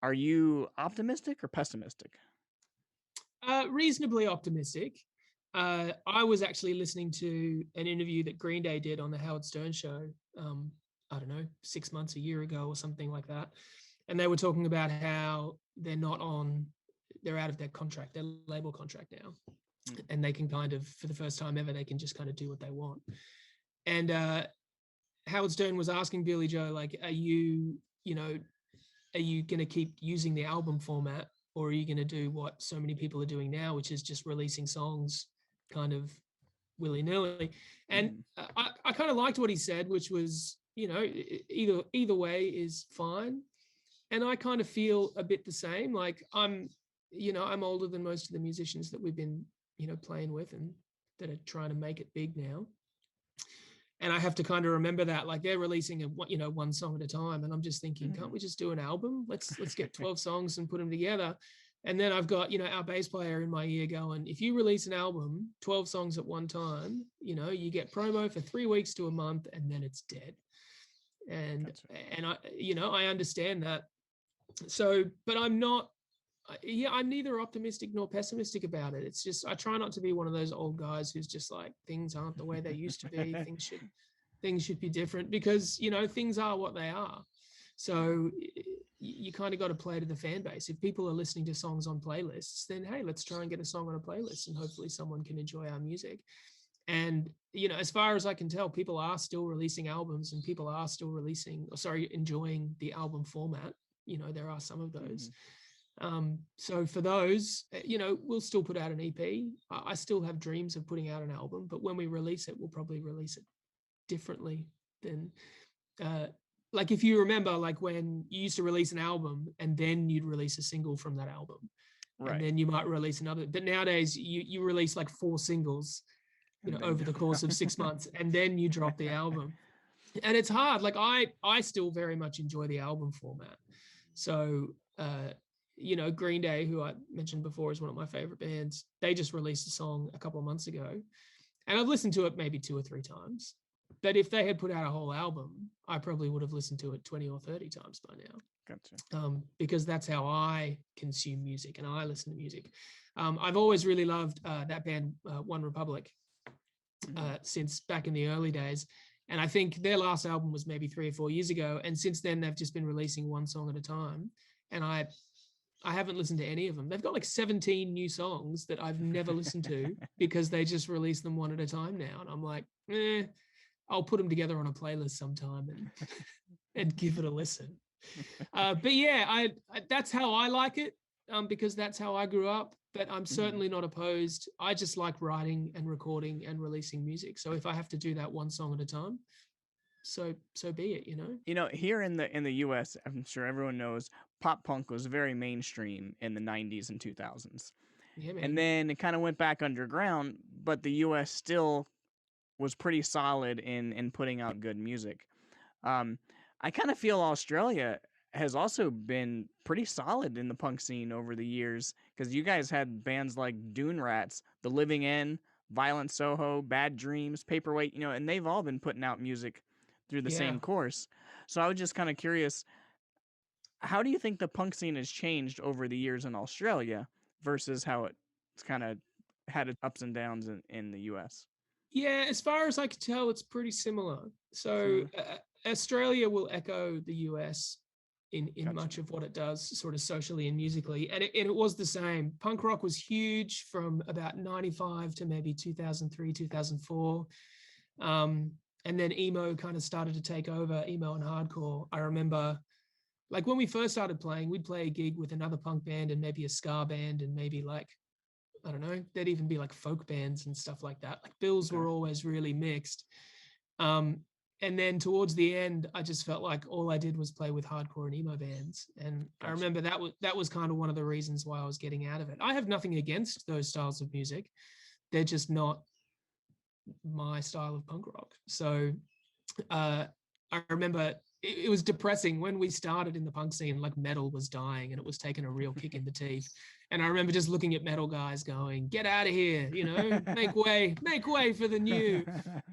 are you optimistic or pessimistic? Reasonably optimistic. I was actually listening to an interview that Green Day did on the Howard Stern show. I don't know, 6 months, a year ago, or something like that. And they were talking about how they're out of their contract, their label contract now, and they can kind of, for the first time ever, they can just kind of do what they want. And Howard Stern was asking Billy Joe, like, are you going to keep using the album format, or are you going to do what so many people are doing now, which is just releasing songs kind of willy-nilly? And I kind of liked what he said, which was, either way is fine. And I kind of feel a bit the same. Like I'm older than most of the musicians that we've been, playing with and that are trying to make it big now. And I have to kind of remember that, like, they're releasing one song at a time, and I'm just thinking, can't we just do an album? Let's get 12 songs and put them together. And then I've got, our bass player in my ear going, if you release an album, 12 songs at one time, you get promo for 3 weeks to a month, and then it's dead. And I understand that. So, but I'm neither optimistic nor pessimistic about it. It's just, I try not to be one of those old guys who's just like, things aren't the way they used to be. Things should be different, because, things are what they are. So you kind of got to play to the fan base. If people are listening to songs on playlists, then, hey, let's try and get a song on a playlist, and hopefully someone can enjoy our music. And, as far as I can tell, people are still releasing albums, and people are still enjoying the album format. There are some of those. So for those, we'll still put out an EP. I still have dreams of putting out an album, but when we release it, we'll probably release it differently than, like, if you remember, like when you used to release an album and then you'd release a single from that album, right, and then you might release another. But nowadays you release like 4 singles, over the course of 6 months, and then you drop the album. And it's hard. Like I still very much enjoy the album format. So you know, Green Day, who I mentioned before is one of my favorite bands, they just released a song a couple of months ago, and I've listened to it maybe 2 or 3 times. But if they had put out a whole album, I probably would have listened to it 20 or 30 times by now. Gotcha. Because that's how I consume music and I listen to music. I've always really loved that band, One Republic, since back in the early days. And I think their last album was maybe 3 or 4 years ago. And since then, they've just been releasing one song at a time. And I haven't listened to any of them. They've got like 17 new songs that I've never listened to because they just release them one at a time now. And I'm like, I'll put them together on a playlist sometime and give it a listen. But yeah, I that's how I like it, because that's how I grew up. But I'm certainly not opposed. I just like writing and recording and releasing music. So if I have to do that one song at a time, so be it, you know. You know, here in the U.S., I'm sure everyone knows pop punk was very mainstream in the 90s and 2000s. Yeah, man. And then it kind of went back underground, but the U.S. still was pretty solid in putting out good music. I kind of feel Australia has also been pretty solid in the punk scene over the years, because you guys had bands like Dune Rats, The Living End, Violent Soho, Bad Dreams, Paperweight, you know, and they've all been putting out music through the same course. So I was just kind of curious, how do you think the punk scene has changed over the years in Australia versus how it's kind of had its ups and downs in the US? Yeah, as far as I can tell, it's pretty similar. So Australia will echo the US in Gotcha. much of what it does, sort of socially and musically. And it was the same. Punk rock was huge from about 95 to maybe 2003, 2004. And then emo kind of started to take over, emo and hardcore. I remember, like, when we first started playing, we'd play a gig with another punk band and maybe a ska band and maybe, like, I don't know, there'd even be like folk bands and stuff like that. Like, bills were always really mixed. And then towards the end, I just felt like all I did was play with hardcore and emo bands. And I remember that was kind of one of the reasons why I was getting out of it. I have nothing against those styles of music. They're just not my style of punk rock. So I remember it was depressing when we started in the punk scene. Like, metal was dying and it was taking a real kick in the teeth. And I remember just looking at metal guys going, "Get out of here, you know, make way for the new."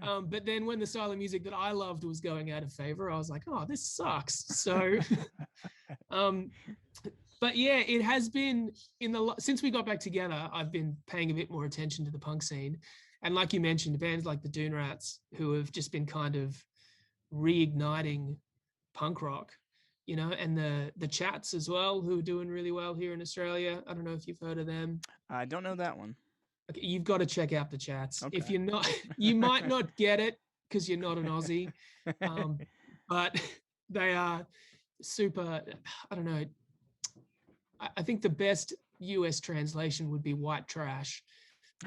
But then when the style of music that I loved was going out of favor, I was like, "Oh, this sucks." So, but yeah, it has been since we got back together, I've been paying a bit more attention to the punk scene. And like you mentioned, bands like the Dune Rats, who have just been kind of reigniting punk rock, you know, and the Chats as well, who are doing really well here in Australia. I don't know if you've heard of them. I don't know that one. Okay, you've got to check out the Chats. Okay. If you're not, you might not get it because you're not an Aussie, but they are super. I don't know. I think the best US translation would be white trash.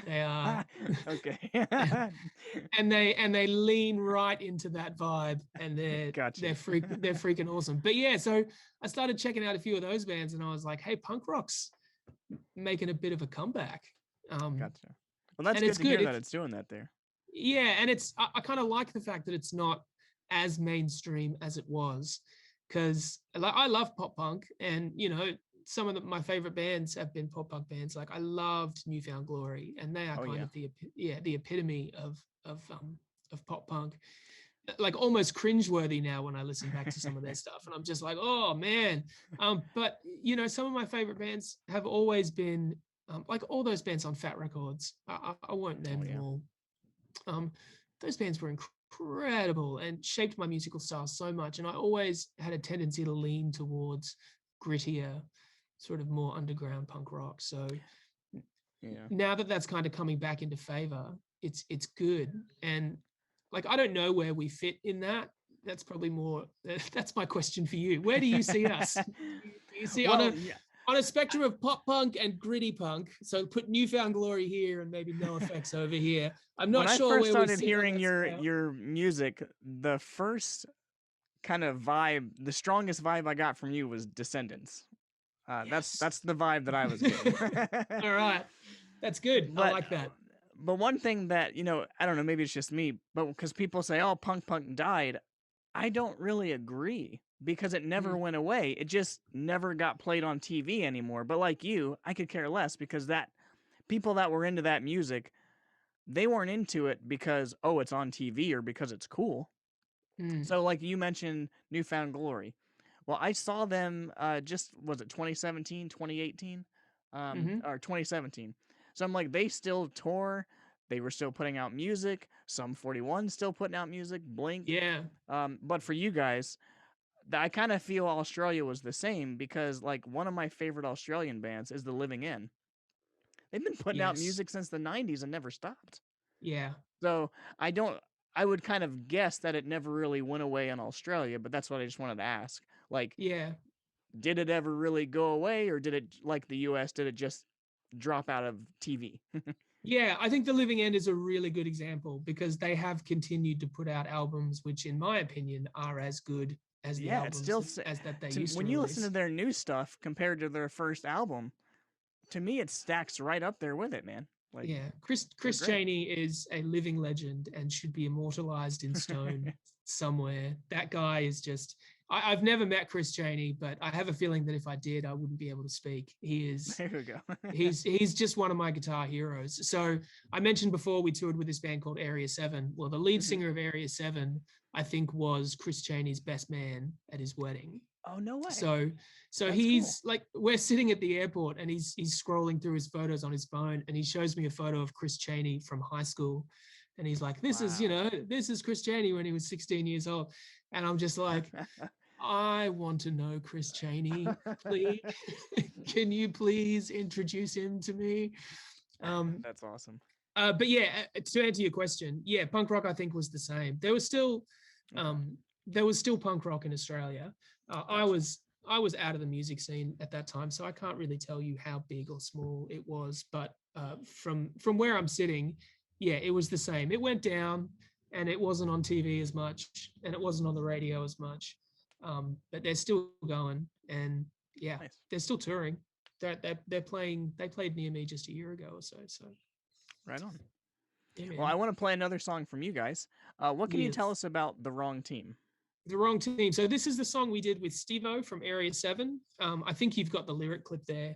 They are okay. and they lean right into that vibe, and they're freaking awesome. But yeah, so I started checking out a few of those bands, and I was like, hey, punk rock's making a bit of a comeback. Gotcha. Well, that's good to hear that it's doing that there. Yeah, and I kind of like the fact that it's not as mainstream as it was, because I love pop punk, and you know, some of my favorite bands have been pop punk bands. Like, I loved New Found Glory, and they are kind of the epitome of pop punk. Like, almost cringeworthy now when I listen back to some of their stuff, and I'm just like, oh man. But you know, some of my favorite bands have always been like all those bands on Fat Records. I won't name them all. Those bands were incredible and shaped my musical style so much, and I always had a tendency to lean towards grittier, sort of more underground punk rock. So now that that's kind of coming back into favor, it's good. And like, I don't know where we fit in that. That's probably more, that's my question for you. Where do you see us? Do you see on a spectrum of pop punk and gritty punk? So put New Found Glory here and maybe No Effects over here. I'm not sure where we sit. When I first started hearing your music, the first kind of vibe, the strongest vibe I got from you was Descendants. That's the vibe that I was getting. All right, that's good. I like that. But one thing that, you know, I don't know, maybe it's just me, but because people say, "Oh, punk died," I don't really agree, because it never went away. It just never got played on TV anymore. But like you, I could care less because that people that were into that music, they weren't into it because, oh, it's on TV or because it's cool. So like you mentioned Newfound Glory. Well, I saw them was it 2017, 2018? Or 2017. So I'm like, they still tour. They were still putting out music. Some 41 still putting out music. Blink. Yeah. But for you guys, I kind of feel Australia was the same because like one of my favorite Australian bands is The Living End. They've been putting out music since the 90s and never stopped. Yeah. So I would kind of guess that it never really went away in Australia, but that's what I just wanted to ask. Like, did it ever really go away, or did it, like the US, did it just drop out of TV? Yeah, I think The Living End is a really good example because they have continued to put out albums which, in my opinion, are as good as the albums as that they used to when you release. listen to their new stuff compared to their first album, to me it stacks right up there with it, man. Like, yeah, Chris Chaney is a living legend and should be immortalized in stone somewhere. That guy is just, I've never met Chris Chaney, but I have a feeling that if I did, I wouldn't be able to speak. He is, there we go. he's just one of my guitar heroes. So I mentioned before we toured with this band called Area 7. Well, the lead singer of Area 7, I think, was Chris Chaney's best man at his wedding. Oh, no way. So That's he's cool. Like, we're sitting at the airport and he's scrolling through his photos on his phone and he shows me a photo of Chris Chaney from high school. And he's like, this is Chris Chaney when he was 16 years old. And I'm just like, I want to know Chris Chaney, please. Can you please introduce him to me? That's awesome. But yeah, to answer your question, yeah, punk rock, I think, was the same. There was still punk rock in Australia. I was out of the music scene at that time, so I can't really tell you how big or small it was. But from where I'm sitting, yeah, it was the same. It went down, and it wasn't on TV as much, and it wasn't on the radio as much. But they're still going, and yeah, they're still touring. They're playing. They played near me just a year ago or so. So, right on. Yeah, well, I want to play another song from you guys. What can you tell us about The Wrong Team? The Wrong Team. So this is the song we did with Steve-O from Area 7. I think you've got the lyric clip there.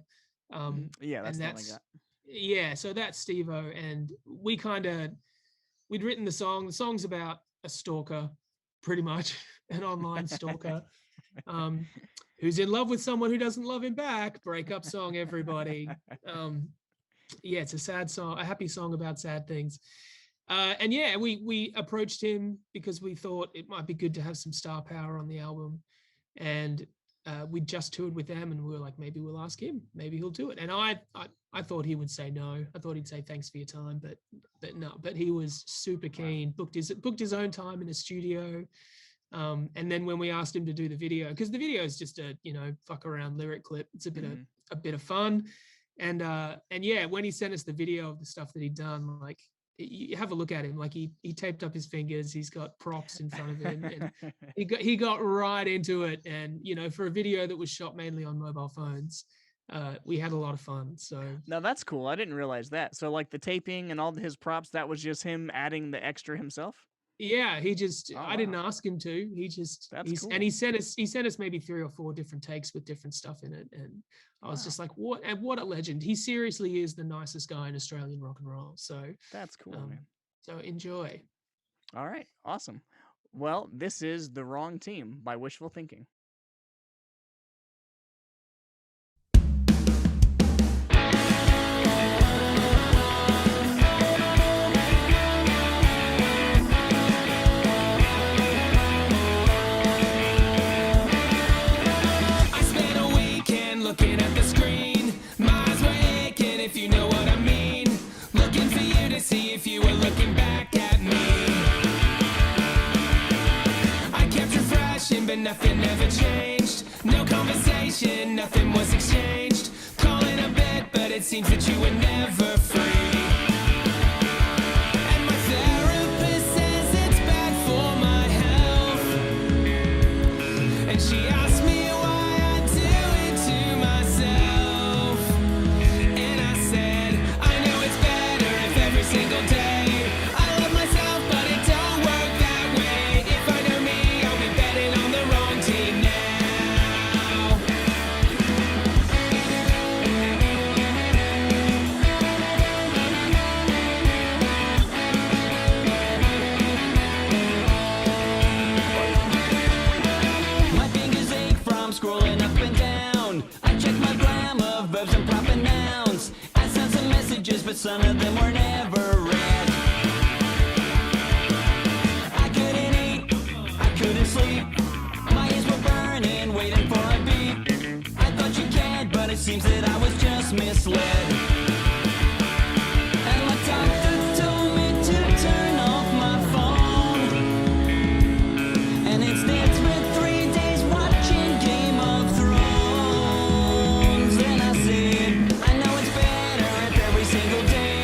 Yeah, that's the one I got. Yeah, so that's Steve-O, and we'd written the song. The song's about a stalker, pretty much, an online stalker, who's in love with someone who doesn't love him back. Breakup song, everybody. Yeah, it's a sad song, a happy song about sad things. And yeah, we approached him because we thought it might be good to have some star power on the album. And we just toured with them, and we were like, maybe we'll ask him, maybe he'll do it. And I thought he would say no. I thought he'd say thanks for your time, but no. But he was super keen. Booked his own time in a studio. And then when we asked him to do the video, because the video is just a fuck around lyric clip. It's a bit of fun. And yeah, when he sent us the video of the stuff that he'd done, like, you have a look at him, like he taped up his fingers, he's got props in front of him, and he got right into it. And for a video that was shot mainly on mobile phones, we had a lot of fun. So now that's cool. I didn't realize that. So like the taping and all his props, that was just him adding the extra himself? Yeah, he just I didn't ask him to. He just cool. And he sent us maybe 3 or 4 different takes with different stuff in it. And I was just like, what a legend. He seriously is the nicest guy in Australian rock and roll. So that's cool, man. So enjoy. All right, awesome. Well, this is The Wrong Team by Wishful Thinking. Looking at the screen, my eyes were aching, if you know what I mean. Looking for you to see if you were looking back at me. I kept refreshing, but nothing ever changed. No conversation, nothing was exchanged. Calling a bit, but it seems that you were never free. And my therapist says it's bad for my health. And she asked me now. some of them were never read. I couldn't eat, I couldn't sleep. My ears were burning, waiting for a beat. I thought you cared, but it seems that I was just misled. And my doctor told me to turn off my phone. And instead spent 3 days watching Game of Thrones. And I said, I know it's better if every single day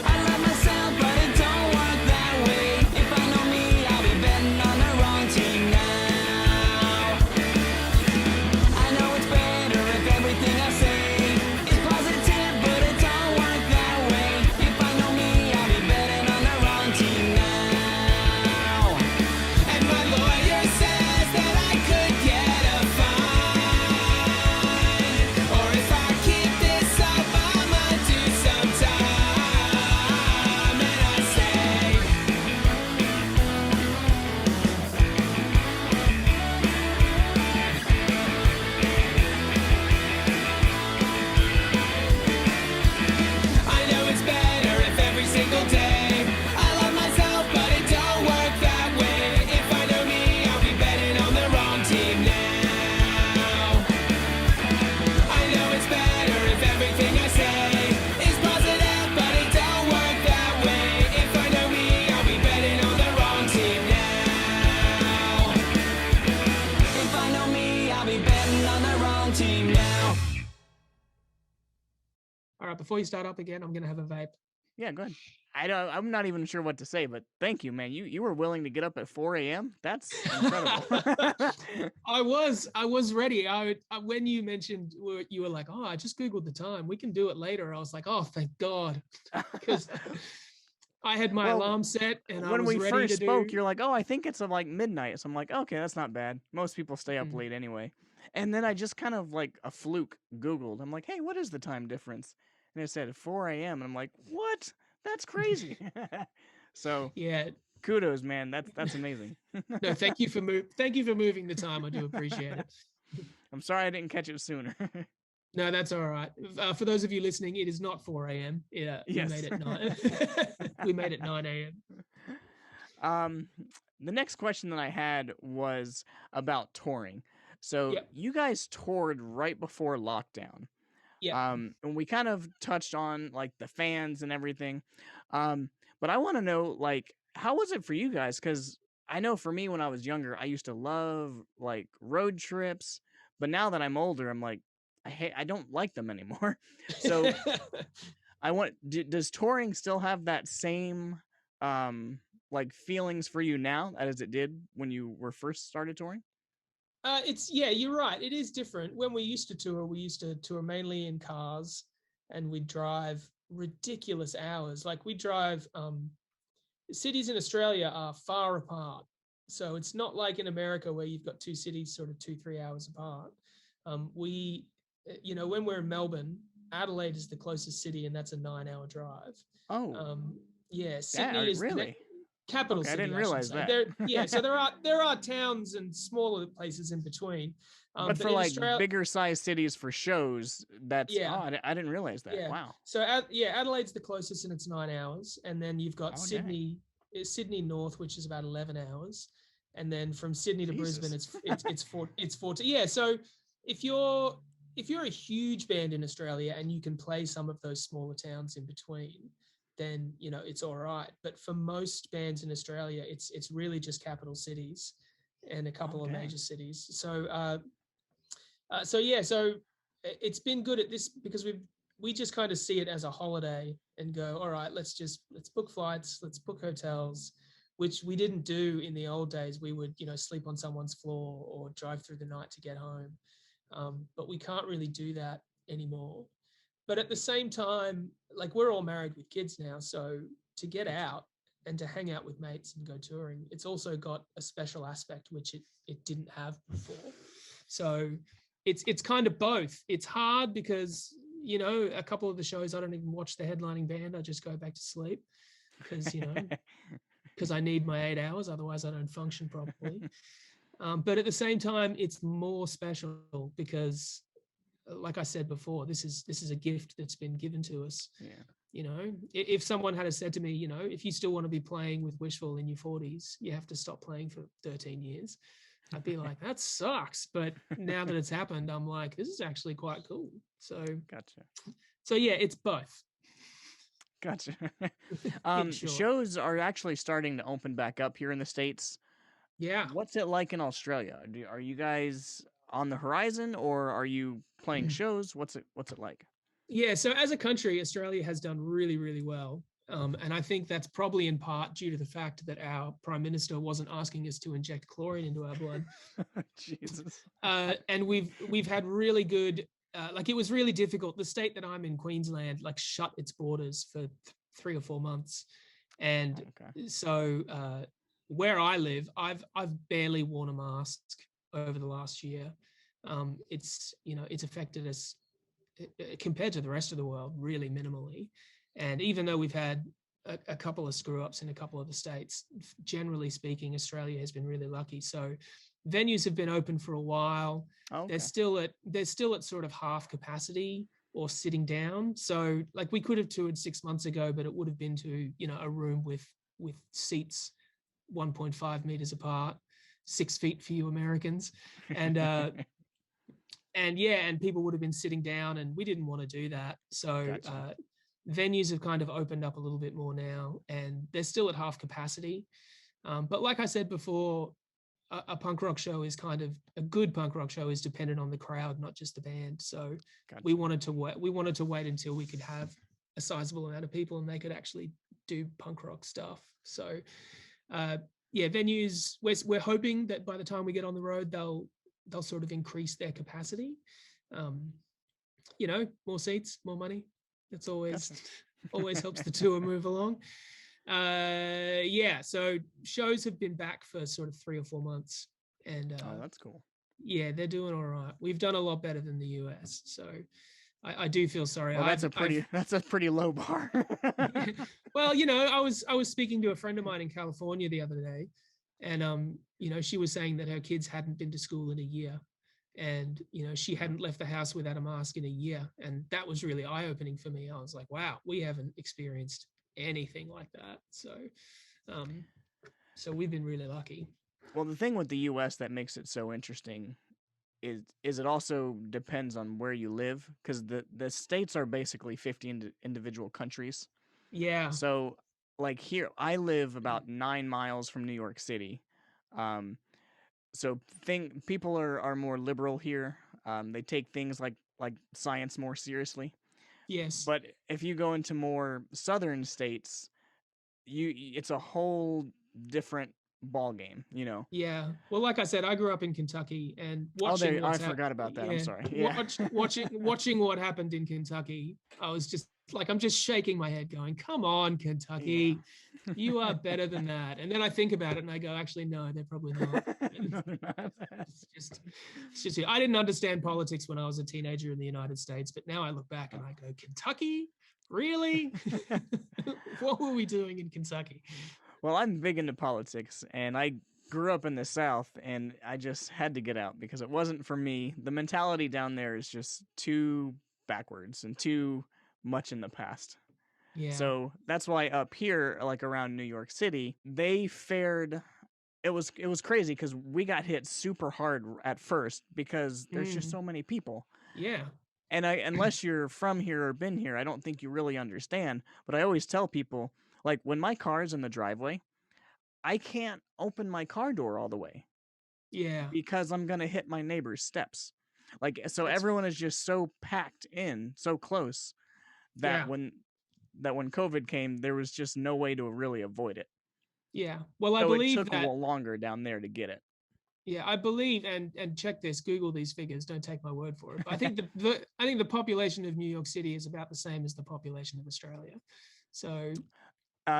I love myself, but it don't work that way. If I know me, I'll be betting on the wrong team now. I know it's better if everything I say is positive, but it don't work that way. If I know me, I'll be betting on the wrong team now. And my lawyer says that I could get a fine, or if I keep this up, I'ma do some time. And I say, I know it's better if every single day I love myself, but it don't work that way. If I know me, I'll be betting on the wrong team now. I know it's better if everything I say is positive, but it don't work that way. If I know me, I'll be betting on the wrong team now. If I know me, I'll be betting on the wrong team now. All right, before you start up again, I'm gonna have a vape. Yeah, go ahead. I'm not even sure what to say, but thank you, man. You were willing to get up at 4 a.m. That's incredible. I was ready. When you mentioned, you were like, oh, I just Googled the time. We can do it later. I was like, oh, thank God. Because I had my Well, alarm set and I when was we ready first to spoke, do. you're like, "Oh, I think it's like midnight." So I'm like, "Okay, that's not bad. Most people stay up Mm. late anyway." And then I just kind of like a fluke Googled. I'm like, "Hey, what is the time difference?" And it said 4 a.m. And I'm like, "What? That's crazy." So Yeah. kudos, man. That's amazing. No, thank you for moving the time. I do appreciate it. I'm sorry I didn't catch it sooner. No, that's all right. For those of you listening, it is not 4 a.m. Yeah, we Yes. made it 9. We made it 9 a.m. The next question that I had was about touring. So Yep. you guys toured right before lockdown. Yeah. And we kind of touched on like the fans and everything. But I want to know, like, how was it for you guys? Because I know for me when I was younger, I used to love like road trips, but now that I'm older, I'm like, I don't like them anymore. So does touring still have that same like feelings for you now as it did when you were first started touring? Yeah, you're right. It is different. When we used to tour mainly in cars, and we'd drive ridiculous hours. Like we drive. Cities in Australia are far apart, so it's not like in America where you've got two cities sort of 2-3 hours apart. When we're in Melbourne, Adelaide is the closest city, and that's a 9-hour drive. Oh, Yeah, Sydney is the really? capital Okay, I city, didn't I should realize say. that. So there are towns and smaller places in between. But But for in like Australia, bigger size cities for shows, that's yeah, I didn't realize that. yeah. Wow. So Adelaide's the closest, and it's 9 hours, and then you've got Oh, dang. Sydney North, which is about 11 hours, and then from Sydney to Brisbane, Jesus. it's 40. Yeah. So if you're a huge band in Australia and you can play some of those smaller towns in between, then it's all right. But for most bands in Australia, it's really just capital cities and a couple Oh, of dang. major cities. So it's been good at this because we just kind of see it as a holiday and go, all right, let's book flights, let's book hotels, which we didn't do in the old days. We would, sleep on someone's floor or drive through the night to get home. But we can't really do that anymore. But at the same time, like we're all married with kids now, so to get out and to hang out with mates and go touring, it's also got a special aspect which it didn't have before. So it's kind of both. It's hard because a couple of the shows I don't even watch the headlining band. I just go back to sleep because I need my 8 hours, otherwise I don't function properly. But at the same time, it's more special because, like I said before, this is a gift that's been given to us. Yeah. If someone had said to me, if you still want to be playing with Wishful in your 40s, you have to stop playing for 13 years. I'd be like, that sucks. But now that it's happened, I'm like, this is actually quite cool. So, Gotcha. So yeah, it's both. Gotcha. In short. Shows are actually starting to open back up here in the States. Yeah. What's it like in Australia? Are you guys on the horizon, or are you playing shows? What's it like? Yeah, so as a country, Australia has done really, really well. And I think that's probably in part due to the fact that our prime minister wasn't asking us to inject chlorine into our blood. Jesus. And we've had really good, it was really difficult. The state that I'm in, Queensland, shut its borders for 3 or 4 months. And so where I live, I've barely worn a mask over the last year. It's affected us compared to the rest of the world really minimally. And even though we've had a couple of screw ups in a couple of the states, generally speaking, Australia has been really lucky. So venues have been open for a while. They're still at sort of half capacity or sitting down. So we could have toured 6 months ago, but it would have been to, a room with seats 1.5 meters apart, 6 feet for you Americans. And, and people would have been sitting down, and we didn't want to do that. So venues have kind of opened up a little bit more now, and they're still at half capacity. But like I said before, a punk rock show is a good punk rock show is dependent on the crowd, not just the band. So we wanted to wait until we could have a sizable amount of people and they could actually do punk rock stuff. So venues, we're hoping that by the time we get on the road, they'll sort of increase their capacity. More seats, more money. That's always helps the tour move along. So shows have been back for sort of 3 or 4 months, and that's cool. Yeah, they're doing all right. We've done a lot better than the US, so I do feel sorry. Well, that's a pretty low bar. Well, I was speaking to a friend of mine in California the other day, and she was saying that her kids hadn't been to school in a year, and she hadn't left the house without a mask in a year, and that was really eye-opening for me. I was like, wow, we haven't experienced anything like that. So we've been really lucky. Well, the thing with the US that makes it so interesting is it also depends on where you live, because the states are basically 50 individual countries. Yeah. So here, I live about 9 miles from New York City. So people are more liberal here. They take things like science more seriously. Yes. But if you go into more southern states, it's a whole different ball game, Yeah. Well, like I said, I grew up in Kentucky, and watching I forgot about that. I'm sorry. Yeah. Watching what happened in Kentucky, I was just I'm just shaking my head going, come on, Kentucky, you are better than that. And then I think about it and I go, actually, no, they're probably not. No, they're not. It's just, I didn't understand politics when I was a teenager in the United States, but now I look back and I go, Kentucky? Really? What were we doing in Kentucky? Well, I'm big into politics, and I grew up in the South, and I just had to get out because it wasn't for me. The mentality down there is just too backwards and too much in the past. Yeah. So that's why up here, around New York City, they fared. It was crazy because we got hit super hard at first because there's just so many people. Yeah. And unless you're from here or been here, I don't think you really understand. But I always tell people, when my car's in the driveway, I can't open my car door all the way. Yeah. Because I'm going to hit my neighbor's steps. Everyone is just so packed in, so close, that when COVID came, there was just no way to really avoid it. Yeah. Well, I believe it took a little longer down there to get it. Yeah, I believe, and check this, Google these figures. Don't take my word for it. But I think the population of New York City is about the same as the population of Australia. So,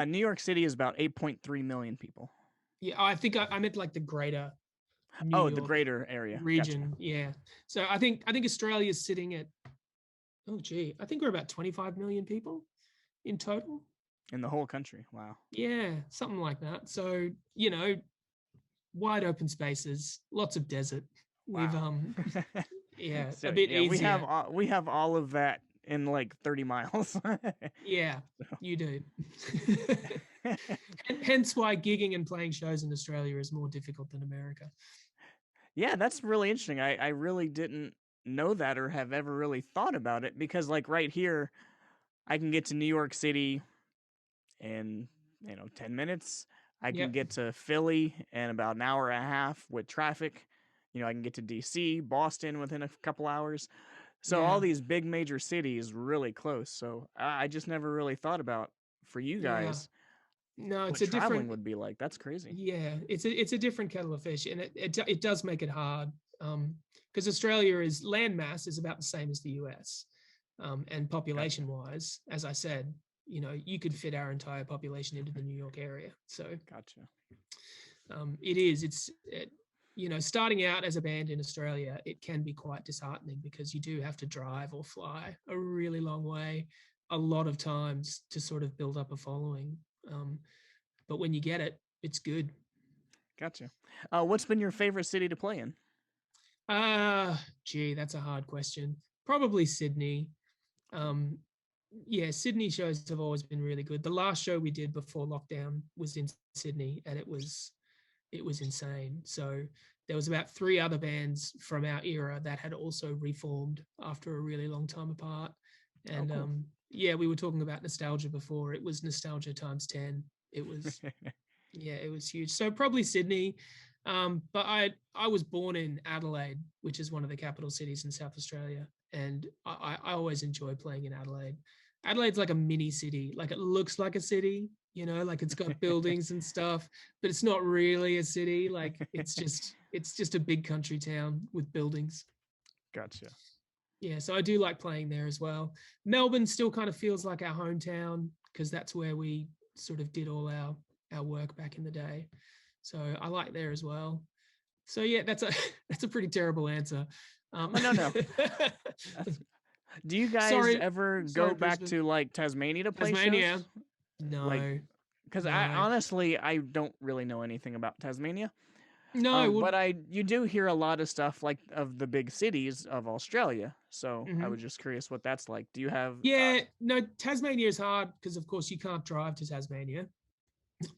New York City is about 8.3 million people. Yeah, I think I meant the greater. The greater area region. Gotcha. Yeah. So I think Australia is sitting at, I think we're about 25 million people in total. In the whole country. Wow. Yeah, something like that. So, wide open spaces, lots of desert. Wow. We've so, a bit easier. We have all of that in like 30 miles. Yeah, you do. Hence why gigging and playing shows in Australia is more difficult than America. Yeah, that's really interesting. I really didn't know that or have ever really thought about it, because like right here, I can get to New York City in 10 minutes. I can Yep. get to Philly in about an hour and a half with traffic. I can get to DC, Boston within a couple hours. So all Yeah. these big major cities really close. So I just never really thought about, for you Yeah. guys, No, what it's a traveling different. would be like. That's crazy. Yeah, it's a different kettle of fish, and it does make it hard, because Australia is land mass is about the same as the US, and population wise, as I said, you could fit our entire population into the New York area. So Gotcha. starting out as a band in Australia, it can be quite disheartening because you do have to drive or fly a really long way, a lot of times to sort of build up a following. But when you get it, it's good. Gotcha. What's been your favorite city to play in? Gee, that's a hard question. Probably Sydney. Yeah, Sydney shows have always been really good. The last show we did before lockdown was in Sydney, and it was insane. So there was about 3 other bands from our era that had also reformed after a really long time apart. And cool. Yeah, we were talking about nostalgia before. It was nostalgia times 10. It was yeah, it was huge. So probably Sydney. But I was born in Adelaide, which is one of the capital cities in South Australia, and I always enjoy playing in Adelaide. Adelaide's like a mini city. Like it looks like a city, like it's got buildings and stuff, but it's not really a city. Like it's just a big country town with buildings. Gotcha. Yeah, so I do like playing there as well. Melbourne still kind of feels like our hometown because that's where we sort of did all our work back in the day. So I like there as well. So yeah, that's a pretty terrible answer. No. Do you guys ever go back to like Tasmania to play shows? No. Because I honestly don't really know anything about Tasmania. No, but you do hear a lot of stuff like of the big cities of Australia. So I was just curious what that's like. Do you have? Yeah, no, Tasmania is hard because of course you can't drive to Tasmania.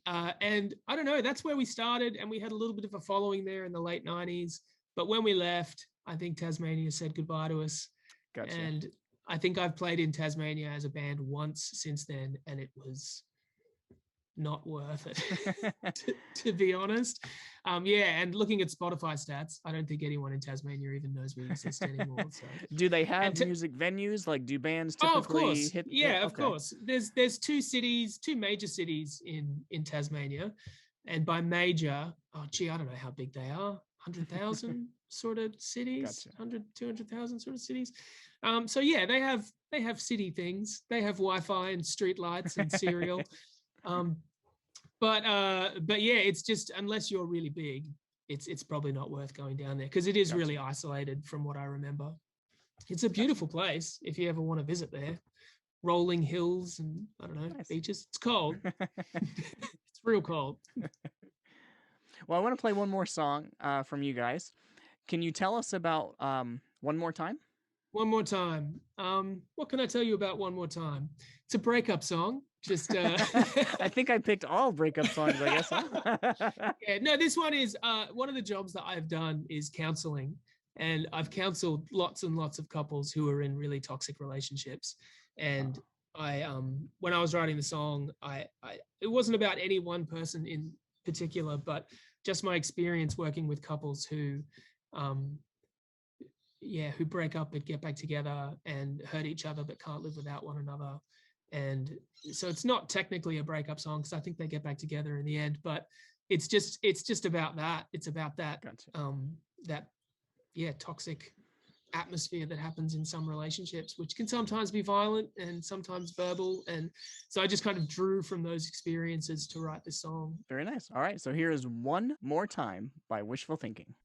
And I don't know, that's where we started, and we had a little bit of a following there in the late 90s. But when we left, I think Tasmania said goodbye to us. Gotcha. And I think I've played in Tasmania as a band once since then, and it was not worth it, to be honest. Yeah, and looking at Spotify stats, I don't think anyone in Tasmania even knows we exist anymore. So. Do they have music venues? Like, do bands typically of course. hit? Yeah, of course. There's two major cities in Tasmania, and by major, I don't know how big they are. 100,000 sort of cities, Gotcha. 100, 200,000 sort of cities. So yeah, they have city things. They have Wi-Fi and street lights and cereal. But yeah, it's just, unless you're really big, it's probably not worth going down there because it is really isolated from what I remember. It's a beautiful place if you ever want to visit there. Rolling hills and I don't know, beaches. It's cold. It's real cold. Well, I want to play one more song from you guys. Can you tell us about One More Time? One More Time. What can I tell you about One More Time? It's a breakup song. Just I think I picked all breakup songs, I guess. Huh? Yeah, no, this one is one of the jobs that I've done is counseling, and I've counseled lots and lots of couples who are in really toxic relationships. And I when I was writing the song, it wasn't about any one person in particular, but just my experience working with couples who break up but get back together and hurt each other but can't live without one another. And so it's not technically a breakup song because I think they get back together in the end, but it's just about that. It's about that toxic atmosphere that happens in some relationships, which can sometimes be violent and sometimes verbal. And so I just kind of drew from those experiences to write this song. Very nice. All right, so here is One More Time by Wishful Thinking.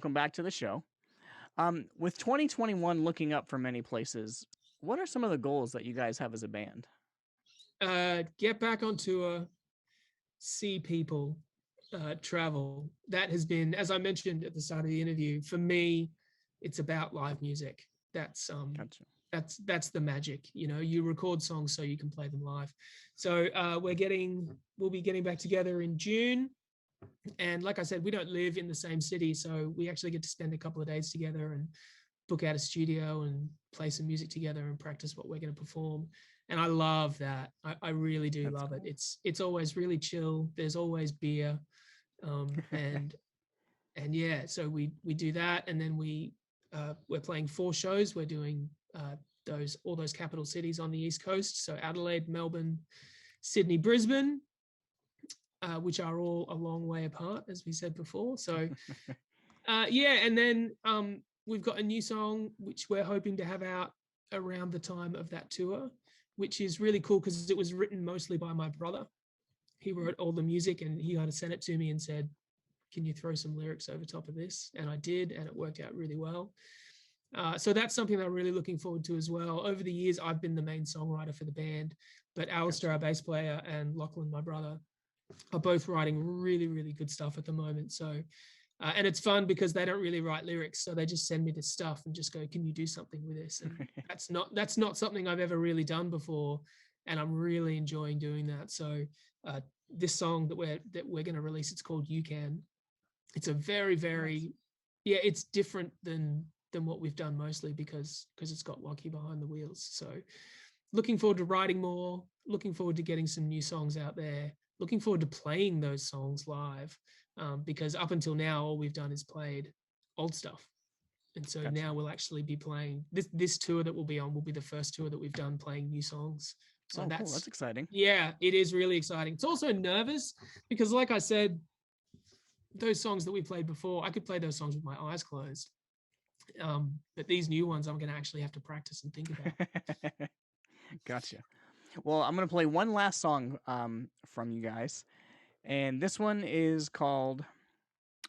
welcome back to the show. With 2021 looking up for many places, what are some of the goals that you guys have as a band? Get back on tour, see people, travel. That has been, as I mentioned at the start of the interview, for me, it's about live music. That's Gotcha. that's the magic. You record songs so you can play them live. So we'll be getting back together in June. And like I said, we don't live in the same city, so we actually get to spend a couple of days together and book out a studio and play some music together and practice what we're going to perform. And I love that. I really do love it. It's always really chill. There's always beer, and yeah. So we do that, and then we're playing 4 shows. We're doing all those capital cities on the East Coast. So Adelaide, Melbourne, Sydney, Brisbane, which are all a long way apart, as we said before. So yeah, and then we've got a new song which we're hoping to have out around the time of that tour, which is really cool because it was written mostly by my brother. He wrote all the music and he had to send it to me and said, can you throw some lyrics over top of this? And I did, and it worked out really well. So that's something that I'm really looking forward to as well. Over the years, I've been the main songwriter for the band, but Alistair, our bass player, and Lachlan, my brother, are both writing really, really good stuff at the moment. So, and it's fun because they don't really write lyrics. So they just send me this stuff and just go, can you do something with this? And that's not something I've ever really done before. And I'm really enjoying doing that. So this song that we're going to release, it's called You Can. It's a very, very, yeah, it's different than what we've done mostly because it's got Lockie behind the wheels. So looking forward to writing more, looking forward to getting some new songs out there, looking forward to playing those songs live, because up until now, all we've done is played old stuff. And so now we'll actually be playing this tour that we'll be on will be the first tour that we've done playing new songs. So cool. That's exciting. Yeah, it is really exciting. It's also nervous because, like I said, those songs that we played before, I could play those songs with my eyes closed. But these new ones, I'm going to actually have to practice and think about. Gotcha. Well, I'm going to play one last song from you guys. And this one is called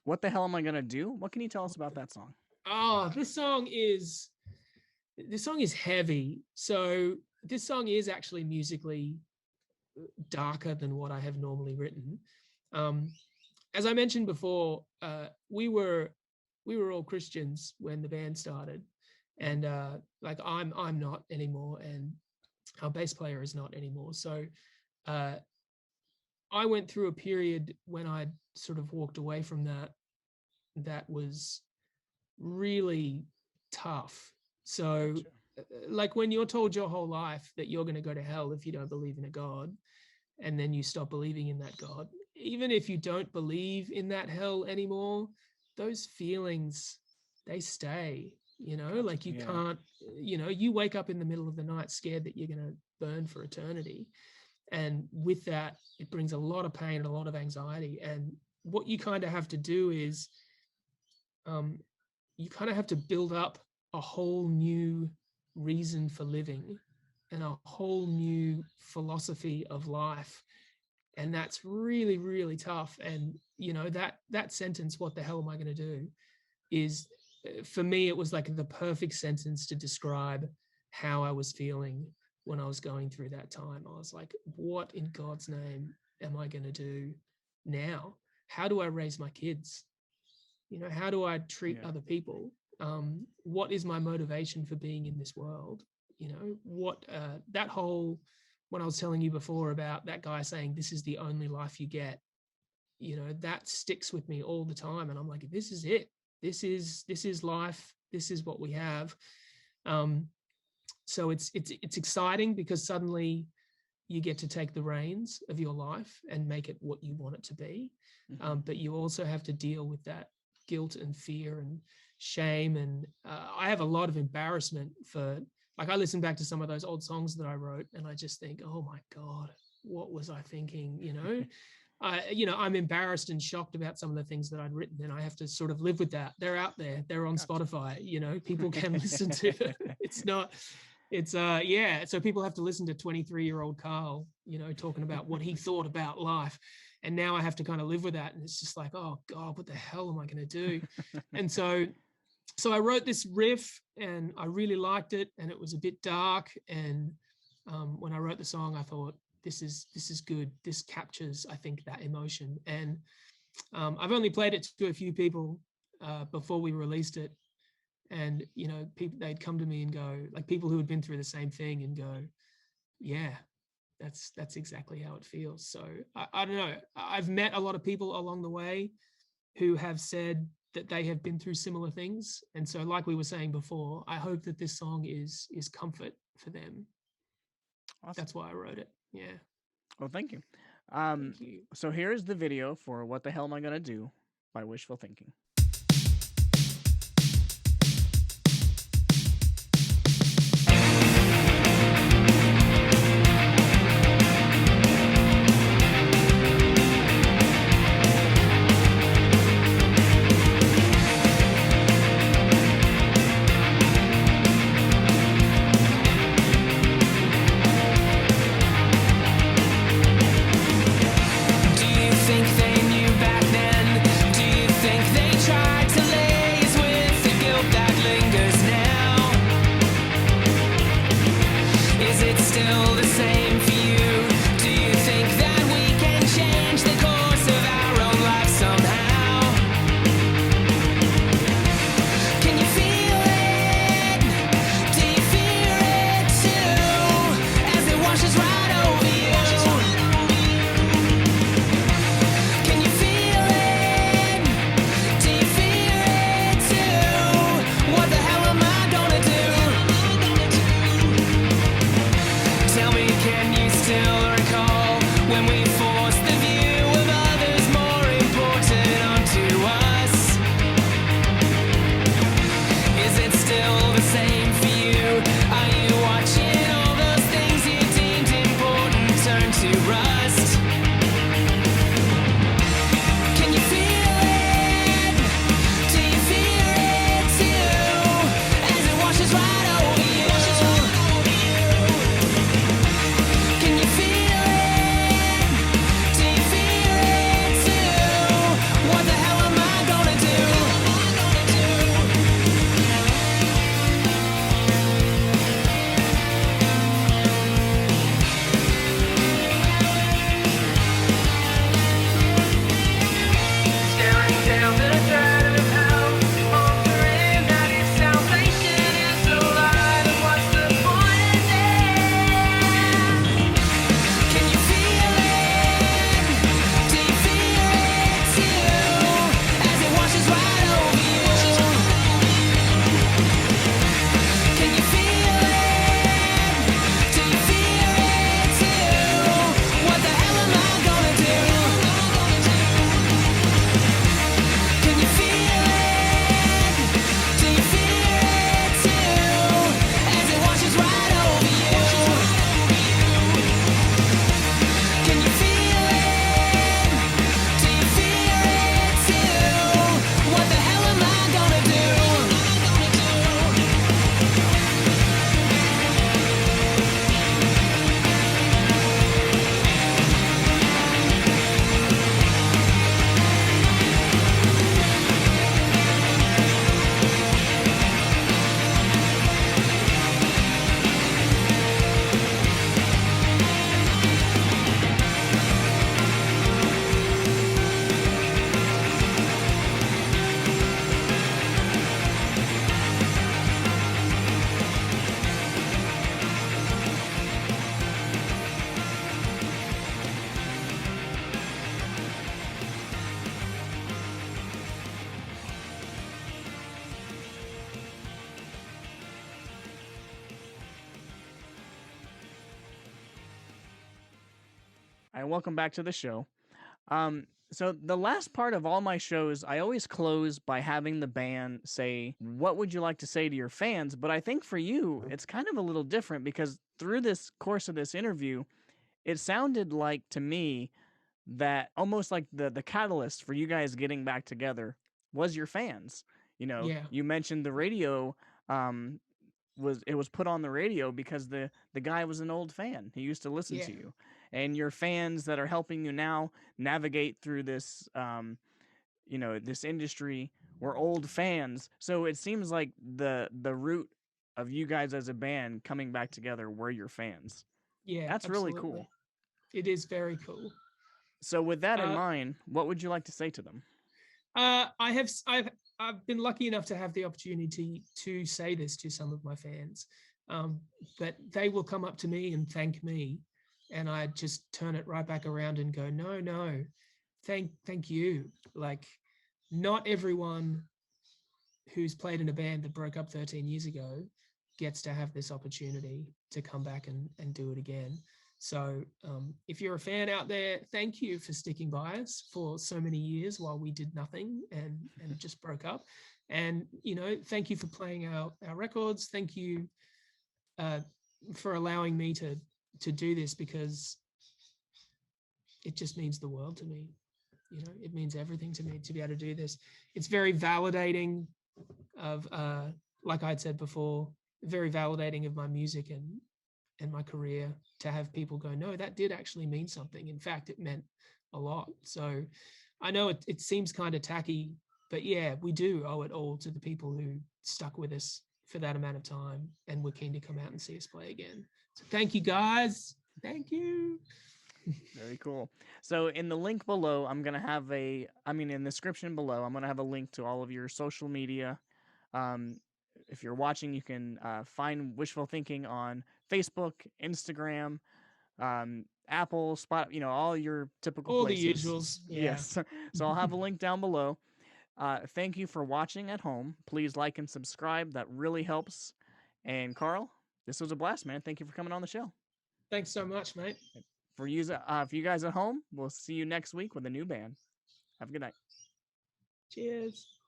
What the Hell Am I Gonna Do? What can you tell us about that song? Oh, this song is heavy. So this song is actually musically darker than what I have normally written. As I mentioned before, we were all Christians when the band started, and like I'm not anymore, and our bass player is not anymore. So I went through a period when I sort of walked away from that was really tough. So like when you're told your whole life that you're going to go to hell if you don't believe in a God, and then you stop believing in that God, even if you don't believe in that hell anymore, those feelings, they stay, like you can't, you wake up in the middle of the night scared that you're going to burn for eternity. And with that, it brings a lot of pain and a lot of anxiety. And what you kind of have to do is you kind of have to build up a whole new reason for living and a whole new philosophy of life. And that's really, really tough. And, that sentence, what the hell am I going to do, is, for me, it was like the perfect sentence to describe how I was feeling when I was going through that time. I was like, what in God's name am I going to do now? How do I raise my kids? How do I treat other people? What is my motivation for being in this world? That whole, when I was telling you before about that guy saying, this is the only life you get, that sticks with me all the time. And I'm like, this is it. This is life. This is what we have. So it's exciting because suddenly you get to take the reins of your life and make it what you want it to be. Mm-hmm. But you also have to deal with that guilt and fear and shame. And I have a lot of embarrassment for, like, I listen back to some of those old songs that I wrote and I just think, oh my God, what was I thinking? I'm embarrassed and shocked about some of the things that I'd written, and I have to sort of live with that. They're out there, they're on Spotify, people can listen to it. So people have to listen to 23-year-old Carl, talking about what he thought about life. And now I have to kind of live with that. And it's just like, oh God, what the hell am I going to do? And so I wrote this riff and I really liked it, and it was a bit dark. And when I wrote the song, I thought, this is good. This captures, I think, that emotion. And I've only played it to a few people before we released it. And, you know, people, they'd come to me and go, like people who had been through the same thing, and go, yeah, that's exactly how it feels. So I don't know. I've met a lot of people along the way who have said that they have been through similar things. And so, like we were saying before, I hope that this song is comfort for them. Awesome. That's why I wrote it. Yeah. Well, thank you. Thank you. So here's the video for What the Hell Am I Gonna Do by Wishful Thinking. Welcome back to the show. So the last part of all my shows, I always close by having the band say, what would you like to say to your fans? But I think for you, it's kind of a little different, because through this course of this interview, it sounded like to me that almost like the catalyst for you guys getting back together was your fans. You know, Yeah. you mentioned the radio, was put on the radio because the guy was an old fan. He used to listen Yeah. to you. and your fans that are helping you now navigate through this, this industry were old fans. So it seems like the root of you guys as a band coming back together were your fans. Yeah, That's really absolutely. cool. It is very cool. So with that in Uh, mind, what would you like to say to them? I've been lucky enough to have the opportunity to say this to some of my fans, but they will come up to me and thank me, and I just turn it right back around and go, no, thank you. Like, not everyone who's played in a band that broke up 13 years ago gets to have this opportunity to come back and do it again. So if you're a fan out there, thank you for sticking by us for so many years while we did nothing and just broke up. And, thank you for playing our records. Thank you for allowing me to do this, because it just means the world to me. It means everything to me to be able to do this. It's very validating of, like I'd said before, very validating of my music and my career, to have people go, no, that did actually mean something. In fact, it meant a lot. So I know it seems kind of tacky, but yeah, we do owe it all to the people who stuck with us for that amount of time and were keen to come out and see us play again. So thank you, guys. Thank you. Very cool. So in the link below, in the description below, I'm going to have a link to all of your social media. If you're watching, you can find Wishful Thinking on Facebook, Instagram, Apple, Spot, all your typical All the places. usuals. Yeah. Yes. So I'll have a link down below. Thank you for watching at home. Please like and subscribe. That really helps. And Carl, this was a blast, man. Thank you for coming on the show. Thanks so much, mate. For you guys at home, we'll see you next week with a new band. Have a good night. Cheers.